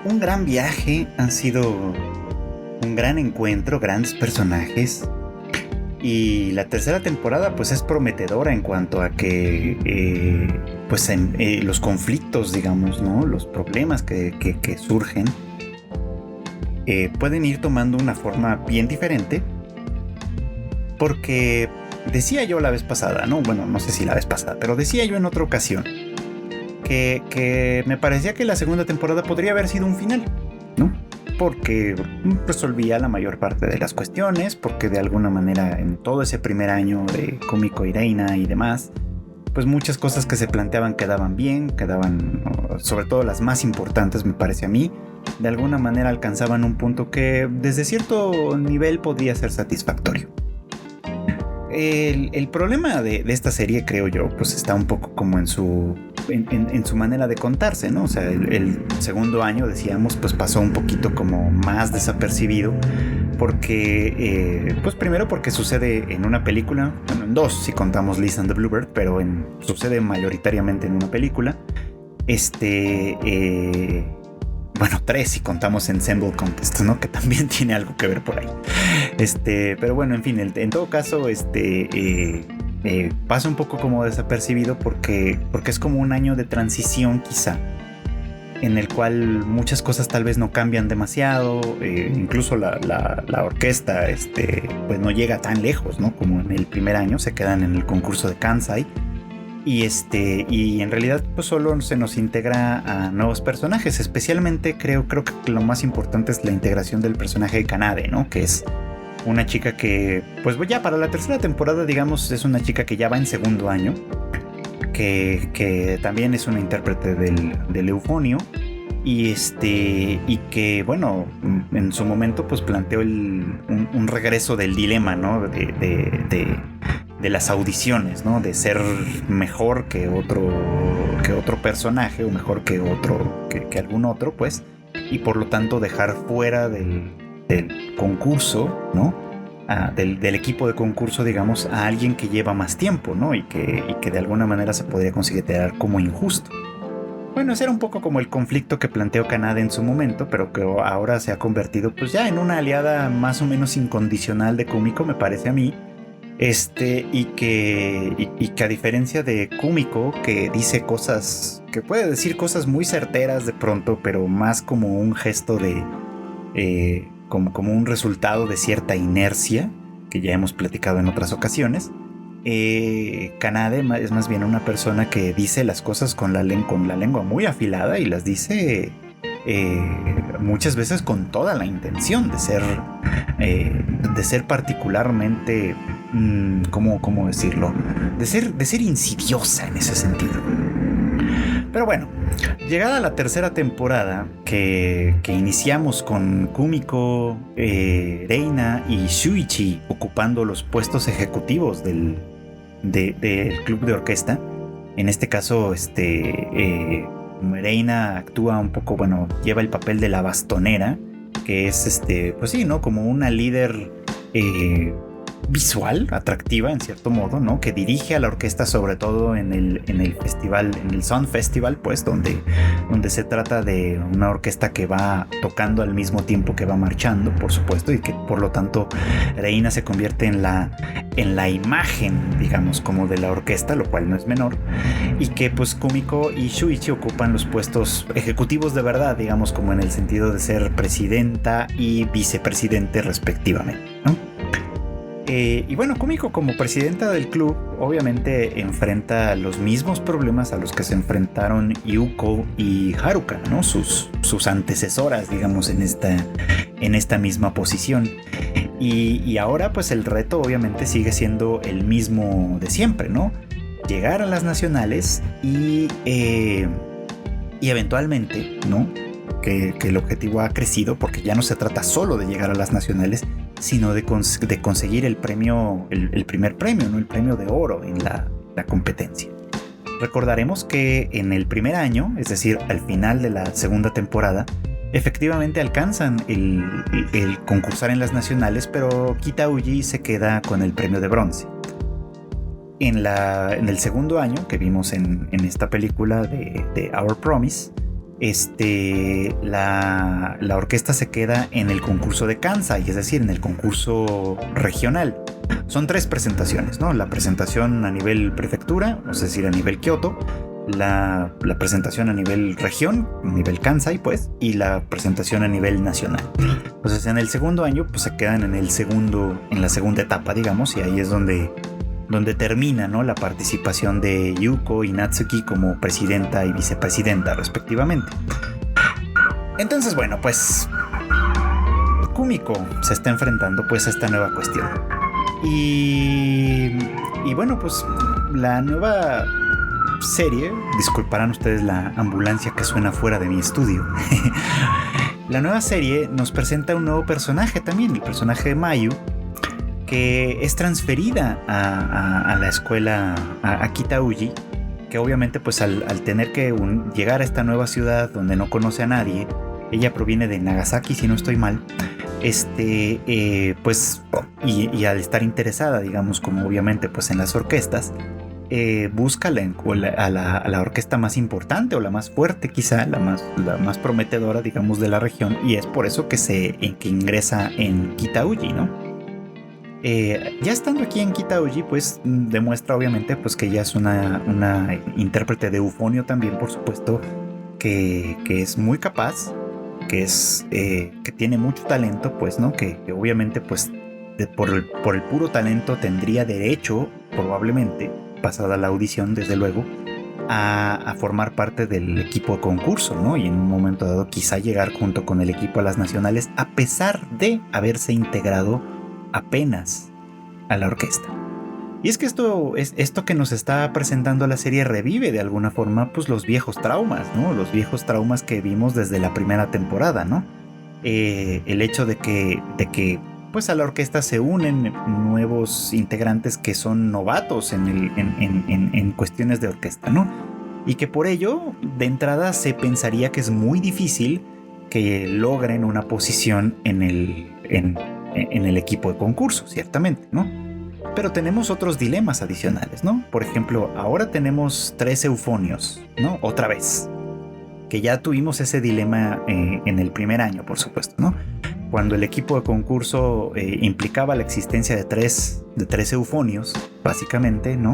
un gran viaje, ha sido un gran encuentro, grandes personajes. Y la tercera temporada pues es prometedora en cuanto a que los conflictos, digamos, ¿no? Los problemas que surgen pueden ir tomando una forma bien diferente. Porque decía yo la vez pasada, ¿no? Bueno, no sé si la vez pasada, pero decía yo en otra ocasión que me parecía que la segunda temporada podría haber sido un final, ¿no? Porque resolvía la mayor parte de las cuestiones, porque de alguna manera en todo ese primer año de Kumiko y Reina y demás, pues muchas cosas que se planteaban quedaban bien, sobre todo las más importantes me parece a mí, de alguna manera alcanzaban un punto que desde cierto nivel podría ser satisfactorio. El problema de esta serie, creo yo, pues está un poco como en su en su manera de contarse, ¿no? O sea, el segundo año, decíamos, pues pasó un poquito como más desapercibido porque, pues primero porque sucede en una película, bueno, en dos si contamos Liz and the Bluebird, pero sucede mayoritariamente en una película. Bueno, tres si contamos Ensemble Contest, ¿no? Que también tiene algo que ver por ahí. Pero bueno, en fin, en todo caso, pasa un poco como desapercibido porque es como un año de transición quizá, en el cual muchas cosas tal vez no cambian demasiado, incluso la orquesta pues no llega tan lejos, ¿no? Como en el primer año, se quedan en el concurso de Kansai. Y en realidad pues solo se nos integra a nuevos personajes, especialmente creo que lo más importante es la integración del personaje de Kanade, ¿no? Que es una chica que, pues ya para la tercera temporada, digamos, es una chica que ya va en segundo año, que también es una intérprete del Eufonio, y que, bueno, en su momento pues planteó un regreso del dilema, ¿no? De las audiciones, ¿no? De ser mejor que otro personaje, o mejor que algún otro, pues, y por lo tanto dejar fuera del concurso, ¿no? Del equipo de concurso, digamos, a alguien que lleva más tiempo, ¿no? Y que de alguna manera se podría considerar como injusto. Bueno, ese era un poco como el conflicto que planteó Kanade en su momento, pero que ahora se ha convertido pues ya en una aliada más o menos incondicional de Kumiko, me parece a mí. Y que a diferencia de Kumiko, que dice cosas, que puede decir cosas muy certeras de pronto, pero más como un gesto de como un resultado de cierta inercia, que ya hemos platicado en otras ocasiones, Kanade es más bien una persona que dice las cosas con la lengua muy afilada, y las dice muchas veces con toda la intención de ser particularmente, ¿cómo decirlo? De ser insidiosa en ese sentido. Pero bueno, llegada la tercera temporada, que iniciamos con Kumiko, Reina y Shuichi ocupando los puestos ejecutivos del club de orquesta. En este caso, Reina actúa un poco, bueno, lleva el papel de la bastonera, que es pues sí, ¿no? Como una líder visual, atractiva en cierto modo, ¿no? Que dirige a la orquesta, sobre todo en el festival, en el Sun Festival, pues, donde se trata de una orquesta que va tocando al mismo tiempo que va marchando, por supuesto, y que por lo tanto Reina se convierte en la imagen, digamos, como de la orquesta, lo cual no es menor, y que pues Kumiko y Shuichi ocupan los puestos ejecutivos de verdad, digamos, como en el sentido de ser presidenta y vicepresidente respectivamente, ¿no? Y bueno, Kumiko como presidenta del club obviamente enfrenta los mismos problemas a los que se enfrentaron Yuko y Haruka, ¿no? Sus antecesoras, digamos, en esta misma posición. Y ahora pues el reto obviamente sigue siendo el mismo de siempre, ¿no? Llegar a las nacionales y eventualmente, ¿no? Que el objetivo ha crecido, porque ya no se trata solo de llegar a las nacionales, sino de conseguir el premio, el primer premio, ¿no? El premio de oro en la competencia. Recordaremos que en el primer año, es decir, al final de la segunda temporada, efectivamente alcanzan el concursar en las nacionales, pero Kitauji se queda con el premio de bronce. En el segundo año, que vimos en esta película de Our Promise, la orquesta se queda en el concurso de Kansai, es decir, en el concurso regional. Son 3 presentaciones, ¿no? La presentación a nivel prefectura, es decir, a nivel Kyoto, la presentación a nivel región, a nivel Kansai, pues, y la presentación a nivel nacional. Entonces, en el segundo año, pues se quedan en la segunda etapa, digamos, y ahí es donde termina, ¿no? La participación de Yuko y Natsuki como presidenta y vicepresidenta respectivamente. Entonces, bueno, pues Kumiko se está enfrentando pues a esta nueva cuestión. Y bueno, pues la nueva serie, disculparán ustedes la ambulancia que suena fuera de mi estudio. La nueva serie nos presenta un nuevo personaje también, el personaje de Mayu, que es transferida a la escuela, a Kitauji, que obviamente pues al tener que llegar a esta nueva ciudad donde no conoce a nadie, ella proviene de Nagasaki si no estoy mal, pues y al estar interesada, digamos, como obviamente pues en las orquestas, busca a la orquesta más importante o la más fuerte, quizá la más prometedora, digamos, de la región, y es por eso que ingresa en Kitauji, ¿no? Ya estando aquí en Kitauji, pues demuestra obviamente pues que ella es una intérprete de eufonio también, por supuesto, que es muy capaz, que tiene mucho talento, pues, ¿no? Que obviamente pues por el puro talento tendría derecho, probablemente, pasada la audición, desde luego, a formar parte del equipo de concurso, ¿no? Y en un momento dado quizá llegar junto con el equipo a las nacionales, a pesar de haberse integrado apenas a la orquesta. Y es que esto que nos está presentando la serie revive de alguna forma pues los viejos traumas, ¿no? Los viejos traumas que vimos desde la primera temporada, ¿no? El hecho de que pues a la orquesta se unen nuevos integrantes que son novatos en cuestiones de orquesta, ¿no? Y que por ello, de entrada, se pensaría que es muy difícil que logren una posición en el equipo de concurso, ciertamente, ¿no? Pero tenemos otros dilemas adicionales, ¿no? Por ejemplo, ahora tenemos 3 eufonios, ¿no? Otra vez. Que ya tuvimos ese dilema en el primer año, por supuesto, ¿no? Cuando el equipo de concurso implicaba la existencia de tres eufonios, básicamente, ¿no?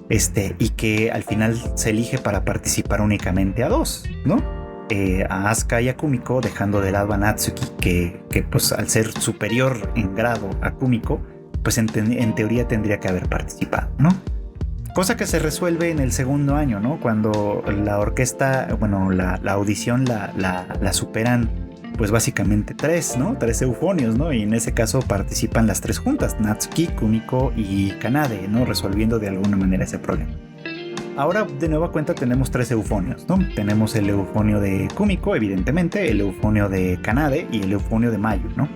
Y que al final se elige para participar únicamente a 2, ¿no? A Asuka y a Kumiko, dejando de lado a Natsuki, que pues al ser superior en grado a Kumiko, pues en teoría tendría que haber participado, ¿no? Cosa que se resuelve en el segundo año, ¿no? Cuando la orquesta, bueno, la audición la superan, pues básicamente 3, ¿no? 3 eufonios, ¿no? Y en ese caso participan las 3 juntas, Natsuki, Kumiko y Kanade, ¿no? Resolviendo de alguna manera ese problema. Ahora, de nueva cuenta, tenemos 3 eufonios, ¿no? Tenemos el eufonio de Kumiko, evidentemente, el eufonio de Kanade y el eufonio de Mayu, ¿no?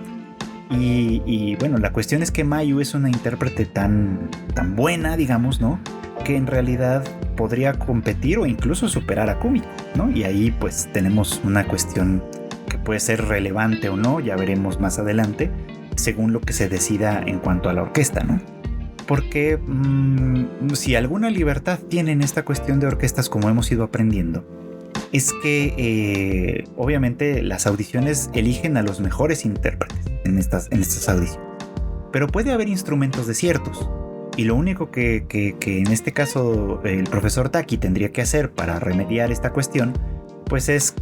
Y bueno, la cuestión es que Mayu es una intérprete tan buena, digamos, ¿no? Que en realidad podría competir o incluso superar a Kumiko, ¿no? Y ahí pues tenemos una cuestión que puede ser relevante o no, ya veremos más adelante, según lo que se decida en cuanto a la orquesta, ¿no? Porque si alguna libertad tienen esta cuestión de orquestas, como hemos ido aprendiendo, es que obviamente las audiciones eligen a los mejores intérpretes en estas audiciones, pero puede haber instrumentos desiertos. Y lo único que en este caso el profesor Taki tendría que hacer para remediar esta cuestión, pues es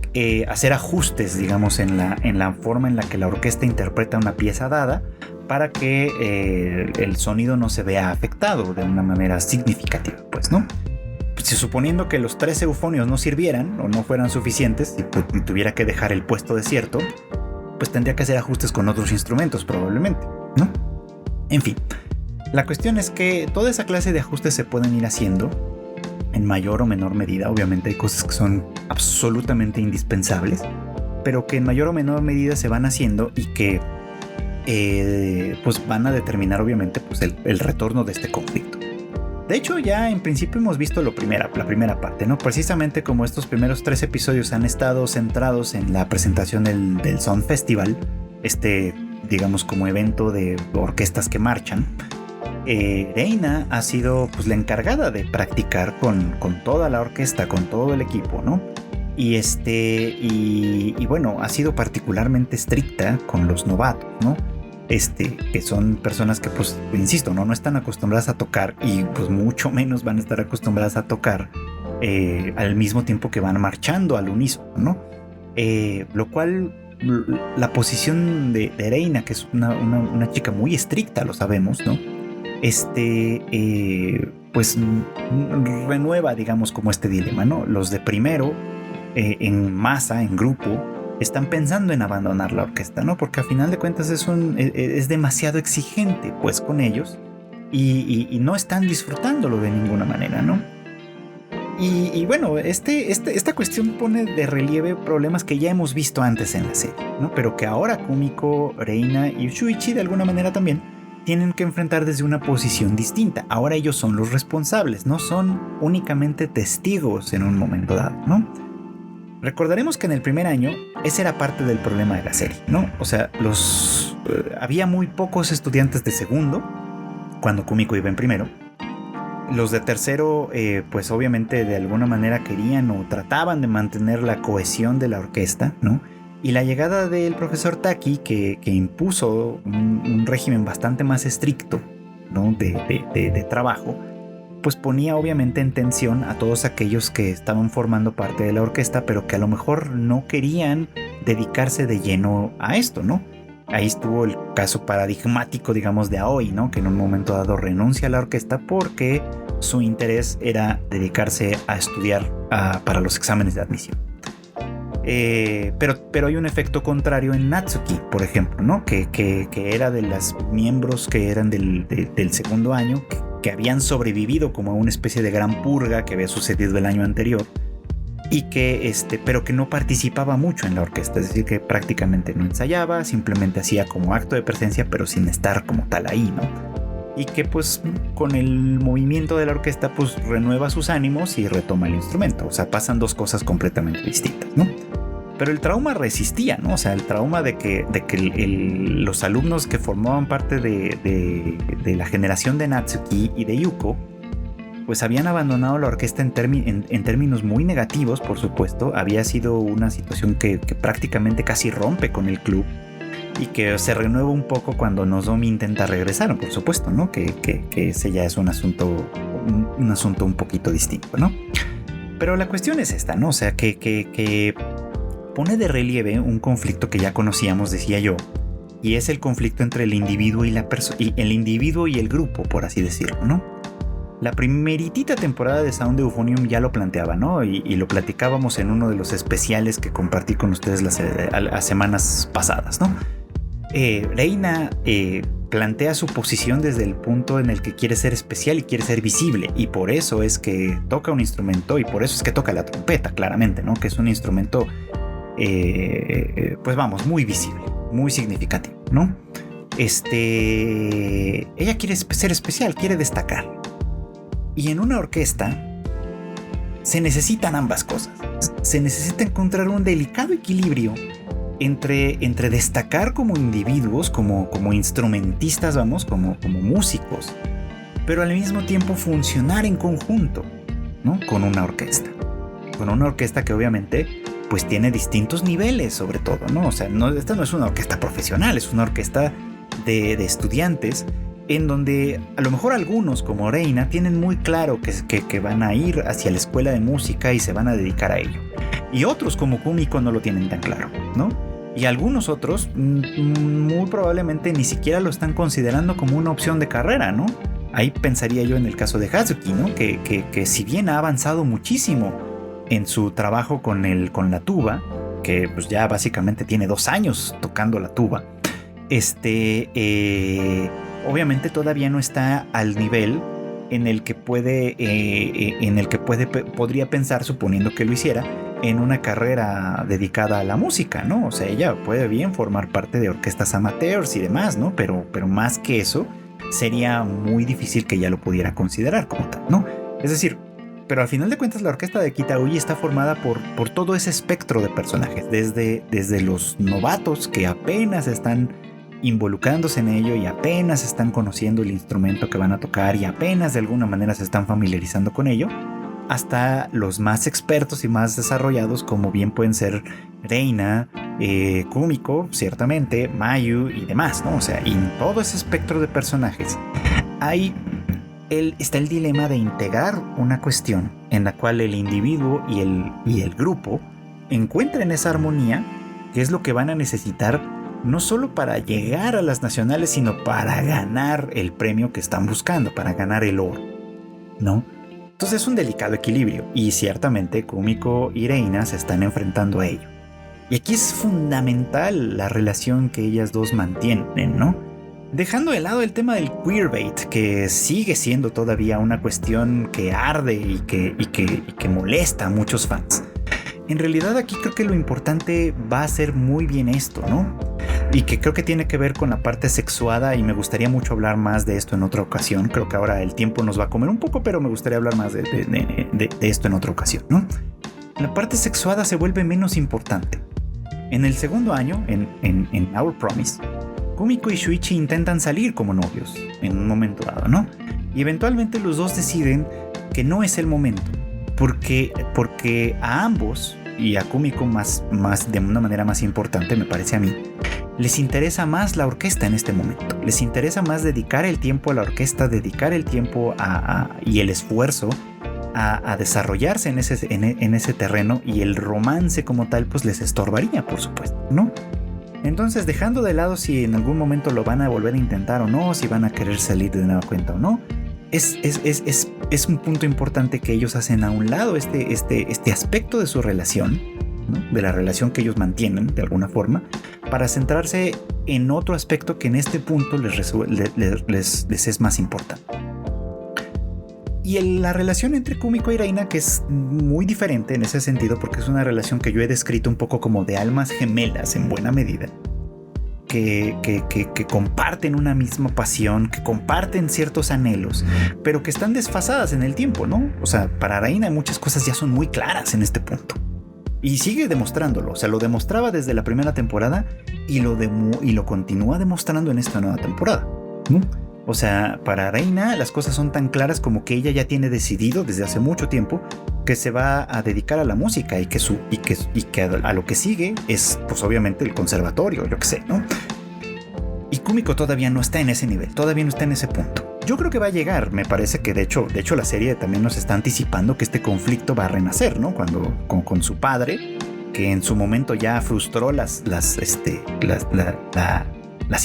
hacer ajustes, digamos, en la forma en la que la orquesta interpreta una pieza dada, para que el sonido no se vea afectado de una manera significativa, pues, ¿no? Si suponiendo que los 3 eufonios no sirvieran o no fueran suficientes y tuviera que dejar el puesto desierto, pues tendría que hacer ajustes con otros instrumentos probablemente, ¿no? En fin. La cuestión es que toda esa clase de ajustes se pueden ir haciendo en mayor o menor medida. Obviamente hay cosas que son absolutamente indispensables, pero que en mayor o menor medida se van haciendo y que pues van a determinar obviamente pues el retorno de este conflicto. De hecho, ya en principio hemos visto la primera parte, ¿no? Precisamente como estos primeros 3 episodios han estado centrados en la presentación del Sound Festival, digamos como evento de orquestas que marchan. Reina ha sido pues la encargada de practicar con toda la orquesta, con todo el equipo, ¿no? Y bueno, ha sido particularmente estricta con los novatos, ¿no? Que son personas que, pues, insisto, no están acostumbradas a tocar y pues mucho menos van a estar acostumbradas a tocar al mismo tiempo que van marchando al unísono, ¿no? Lo cual, la posición de Reina, que es una chica muy estricta, lo sabemos, ¿no? Pues renueva, digamos, como este dilema, ¿no? Los de primero, en masa, en grupo, están pensando en abandonar la orquesta, ¿no? Porque a final de cuentas es demasiado exigente, pues, con ellos y no están disfrutándolo de ninguna manera, ¿no? Y bueno, esta cuestión pone de relieve problemas que ya hemos visto antes en la serie, ¿no? Pero que ahora Kumiko, Reina y Shuichi de alguna manera también, tienen que enfrentar desde una posición distinta. Ahora ellos son los responsables, no son únicamente testigos en un momento dado, ¿no? Recordaremos que en el primer año ese era parte del problema de la serie, ¿no? O sea, había muy pocos estudiantes de segundo cuando Kumiko iba en primero. Los de tercero, pues obviamente de alguna manera querían o trataban de mantener la cohesión de la orquesta, ¿no? Y la llegada del profesor Taki, que impuso un régimen bastante más estricto, ¿no? de trabajo, pues ponía obviamente en tensión a todos aquellos que estaban formando parte de la orquesta, pero que a lo mejor no querían dedicarse de lleno a esto, ¿no? Ahí estuvo el caso paradigmático, digamos, de Aoi, ¿no? Que en un momento dado renuncia a la orquesta porque su interés era dedicarse a estudiar para los exámenes de admisión. Pero hay un efecto contrario en Natsuki, por ejemplo, ¿no? Que era de los miembros que eran del segundo año, que habían sobrevivido como a una especie de gran purga que había sucedido el año anterior, y pero que no participaba mucho en la orquesta, es decir, que prácticamente no ensayaba, simplemente hacía como acto de presencia, pero sin estar como tal ahí, ¿no? Y que pues con el movimiento de la orquesta pues renueva sus ánimos y retoma el instrumento. O sea, pasan dos cosas completamente distintas, ¿no? Pero el trauma resistía, ¿no? O sea, el trauma de que los alumnos que formaban parte de la generación de Natsuki y de Yuko pues habían abandonado la orquesta en términos muy negativos, por supuesto. Había sido una situación que prácticamente casi rompe con el club y que se renueva un poco cuando Nozomi intenta regresar, por supuesto, ¿no? Que ese ya es un asunto un poquito distinto, ¿no? Pero la cuestión es esta, ¿no? O sea, que pone de relieve un conflicto que ya conocíamos, decía yo, y es el conflicto entre el individuo y el individuo y el grupo, por así decirlo, ¿no? La primeritita temporada de Sound Euphonium ya lo planteaba, ¿no? Y lo platicábamos en uno de los especiales que compartí con ustedes las semanas pasadas, ¿no? Reina plantea su posición desde el punto en el que quiere ser especial y quiere ser visible, y por eso es que toca un instrumento, y por eso es que toca la trompeta, claramente, ¿no? Que es un instrumento, pues vamos, muy visible, muy significativo, ¿no? Ella quiere ser especial, quiere destacar. Y en una orquesta se necesitan ambas cosas. Se necesita encontrar un delicado equilibrio entre destacar como individuos, como instrumentistas, vamos, como músicos, pero al mismo tiempo funcionar en conjunto, ¿no? Con una orquesta. Con una orquesta que obviamente pues tiene distintos niveles, sobre todo, ¿no? O sea, esta no es una orquesta profesional, es una orquesta de estudiantes, en donde a lo mejor algunos, como Reina, tienen muy claro que van a ir hacia la escuela de música y se van a dedicar a ello. Y otros, como Kumiko, no lo tienen tan claro, ¿no? Y algunos otros, muy probablemente ni siquiera lo están considerando como una opción de carrera, ¿no? Ahí pensaría yo en el caso de Hazuki, ¿no? Que si bien ha avanzado muchísimo en su trabajo con la tuba, que pues ya básicamente tiene 2 años tocando la tuba, obviamente todavía no está al nivel en el que podría pensar, suponiendo que lo hiciera, en una carrera dedicada a la música, ¿no? O sea, ella puede bien formar parte de orquestas amateurs y demás, ¿no? Pero más que eso, sería muy difícil que ella lo pudiera considerar como tal, ¿no? Es decir, pero al final de cuentas la orquesta de Kitaoji está formada por todo ese espectro de personajes, desde los novatos que apenas están involucrándose en ello y apenas están conociendo el instrumento que van a tocar y apenas de alguna manera se están familiarizando con ello, hasta los más expertos y más desarrollados, como bien pueden ser Reina, Kumiko, ciertamente, Mayu y demás, ¿no? O sea, en todo ese espectro de personajes está el dilema de integrar una cuestión en la cual el individuo y el grupo encuentren esa armonía, que es lo que van a necesitar no solo para llegar a las nacionales, sino para ganar el premio que están buscando, para ganar el oro, ¿no? Entonces es un delicado equilibrio, y ciertamente Kumiko y Reina se están enfrentando a ello. Y aquí es fundamental la relación que ellas dos mantienen, ¿no? Dejando de lado el tema del queerbait, que sigue siendo todavía una cuestión que arde y que molesta a muchos fans. En realidad aquí creo que lo importante va a ser muy bien esto, ¿no? y que creo que tiene que ver con la parte sexuada, y me gustaría mucho hablar más de esto en otra ocasión. Creo que ahora el tiempo nos va a comer un poco, pero me gustaría hablar más de esto en otra ocasión, ¿no? La parte sexuada se vuelve menos importante. En el segundo año, en Our Promise, Kumiko y Shuichi intentan salir como novios en un momento dado, ¿no? Y eventualmente los dos deciden que no es el momento, porque a ambos, y a Kumiko más de una manera más importante, me parece a mí, les interesa más la orquesta en este momento. Les interesa más dedicar el tiempo a la orquesta, dedicar el tiempo y el esfuerzo a desarrollarse en ese terreno, y el romance como tal pues les estorbaría, por supuesto, ¿no? Entonces, dejando de lado si en algún momento lo van a volver a intentar o no, si van a querer salir de nueva cuenta o no, es un punto importante que ellos hacen a un lado este aspecto de su relación, ¿no? De la relación que ellos mantienen de alguna forma, para centrarse en otro aspecto que en este punto les es más importante. Y la relación entre Kumiko y Reina, que es muy diferente en ese sentido, porque es una relación que yo he descrito un poco como de almas gemelas en buena medida, que comparten una misma pasión, que comparten ciertos anhelos, pero que están desfasadas en el tiempo, ¿no? O sea, para Reina muchas cosas ya son muy claras en este punto. Y sigue demostrándolo, o sea, lo demostraba desde la primera temporada y lo continúa demostrando en esta nueva temporada, ¿no? O sea, para Reina las cosas son tan claras como que ella ya tiene decidido desde hace mucho tiempo que se va a dedicar a la música, y que a lo que sigue es, pues obviamente, el conservatorio, yo qué sé, ¿no? Y Kumiko todavía no está en ese nivel, todavía no está en ese punto. Yo creo que va a llegar, me parece que de hecho la serie también nos está anticipando que este conflicto va a renacer, ¿no? Con su padre, que en su momento ya frustró las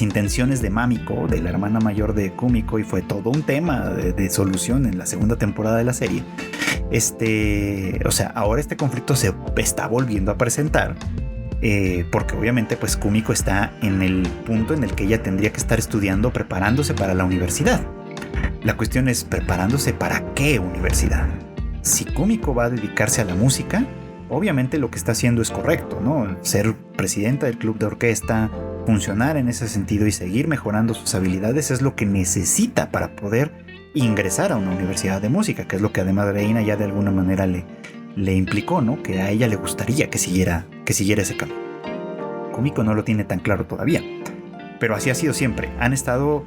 intenciones de Mamiko, de la hermana mayor de Kumiko, y fue todo un tema de solución en la segunda temporada de la serie. O sea, ahora este conflicto se está volviendo a presentar, porque obviamente pues Kumiko está en el punto en el que ella tendría que estar estudiando, preparándose para la universidad. La cuestión es, ¿preparándose para qué universidad? Si Kumiko va a dedicarse a la música, obviamente lo que está haciendo es correcto, ¿no? Ser presidenta del club de orquesta, funcionar en ese sentido y seguir mejorando sus habilidades es lo que necesita para poder ingresar a una universidad de música, que es lo que además Reina ya de alguna manera le implicó, ¿no? Que a ella le gustaría que siguiera ese camino. Kumiko no lo tiene tan claro todavía, pero así ha sido siempre. Han estado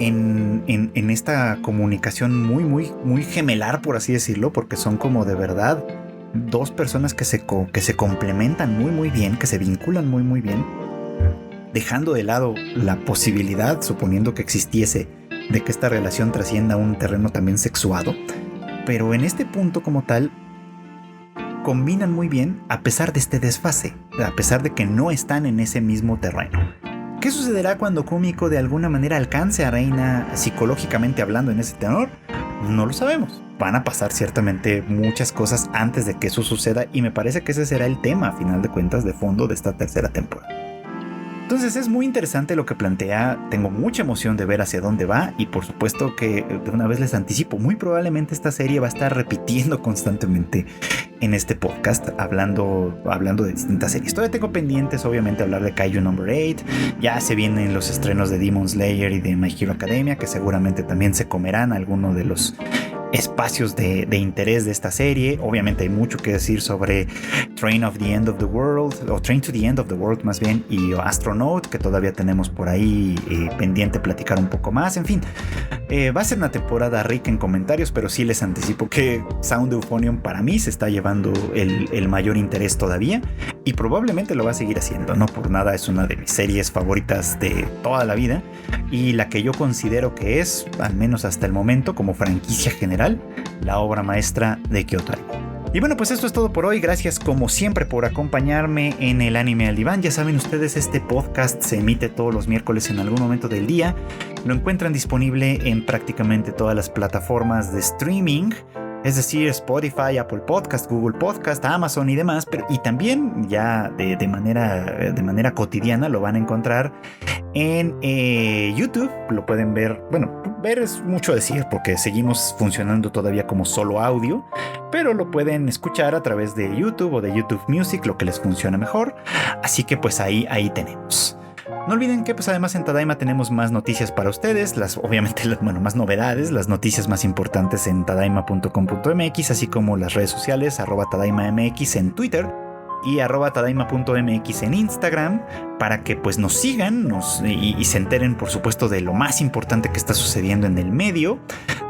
en esta comunicación muy, muy, muy gemelar, por así decirlo, porque son como de verdad dos personas que se complementan muy, muy bien, que se vinculan muy, muy bien, dejando de lado la posibilidad, suponiendo que existiese, de que esta relación trascienda a un terreno también sexuado. Pero en este punto como tal, combinan muy bien a pesar de este desfase, a pesar de que no están en ese mismo terreno. ¿Qué sucederá cuando Kumiko de alguna manera alcance a Reina psicológicamente hablando en ese tenor? No lo sabemos. Van a pasar ciertamente muchas cosas antes de que eso suceda, y me parece que ese será el tema, a final de cuentas, de fondo de esta tercera temporada. Entonces es muy interesante lo que plantea, tengo mucha emoción de ver hacia dónde va, y por supuesto que de una vez les anticipo, muy probablemente esta serie va a estar repitiendo constantemente en este podcast, hablando de distintas series. Todavía tengo pendientes, obviamente, hablar de Kaiju No. 8, ya se vienen los estrenos de Demon Slayer y de My Hero Academia, que seguramente también se comerán alguno de los espacios de interés de esta serie. Obviamente hay mucho que decir sobre Train to the End of the World más bien, y Astronaut, que todavía tenemos por ahí pendiente platicar un poco más. En fin, va a ser una temporada rica en comentarios, pero sí les anticipo que Sound Euphonium para mí se está llevando el mayor interés todavía, y probablemente lo va a seguir haciendo. No por nada es una de mis series favoritas de toda la vida, y la que yo considero que es, al menos hasta el momento, como franquicia general, la obra maestra de Kyoto Animation. Y bueno, pues esto es todo por hoy. Gracias como siempre por acompañarme en el Anime al Diván. Ya saben ustedes, este podcast se emite todos los miércoles en algún momento del día. Lo encuentran disponible en prácticamente todas las plataformas de streaming, es decir, Spotify, Apple Podcast, Google Podcast, Amazon y demás, y también ya de manera cotidiana lo van a encontrar en YouTube. Lo pueden ver, bueno, ver es mucho decir porque seguimos funcionando todavía como solo audio, pero lo pueden escuchar a través de YouTube o de YouTube Music, lo que les funcione mejor. Así que pues ahí tenemos. No olviden que pues además en Tadaima tenemos más noticias para ustedes, obviamente más novedades, las noticias más importantes en tadaima.com.mx, así como las redes sociales @tadaimamx en Twitter y @tadaima.mx en Instagram, para que pues nos sigan y se enteren, por supuesto, de lo más importante que está sucediendo en el medio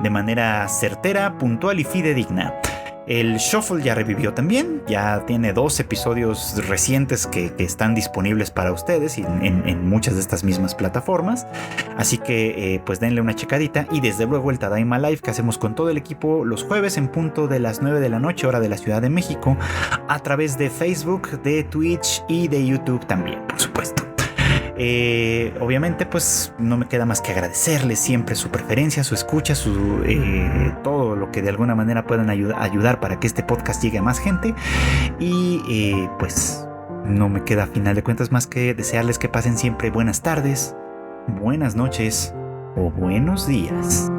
de manera certera, puntual y fidedigna. El Shuffle ya revivió también, ya tiene 2 episodios recientes que están disponibles para ustedes en muchas de estas mismas plataformas, así que pues denle una checadita. Y desde luego el Tadaima Live que hacemos con todo el equipo los jueves en punto de las 9 de la noche, hora de la Ciudad de México, a través de Facebook, de Twitch y de YouTube también, por supuesto. Obviamente pues no me queda más que agradecerles siempre su preferencia, su escucha, todo lo que de alguna manera puedan ayudar para que este podcast llegue a más gente. Y pues no me queda a final de cuentas más que desearles que pasen siempre buenas tardes, buenas noches o buenos días.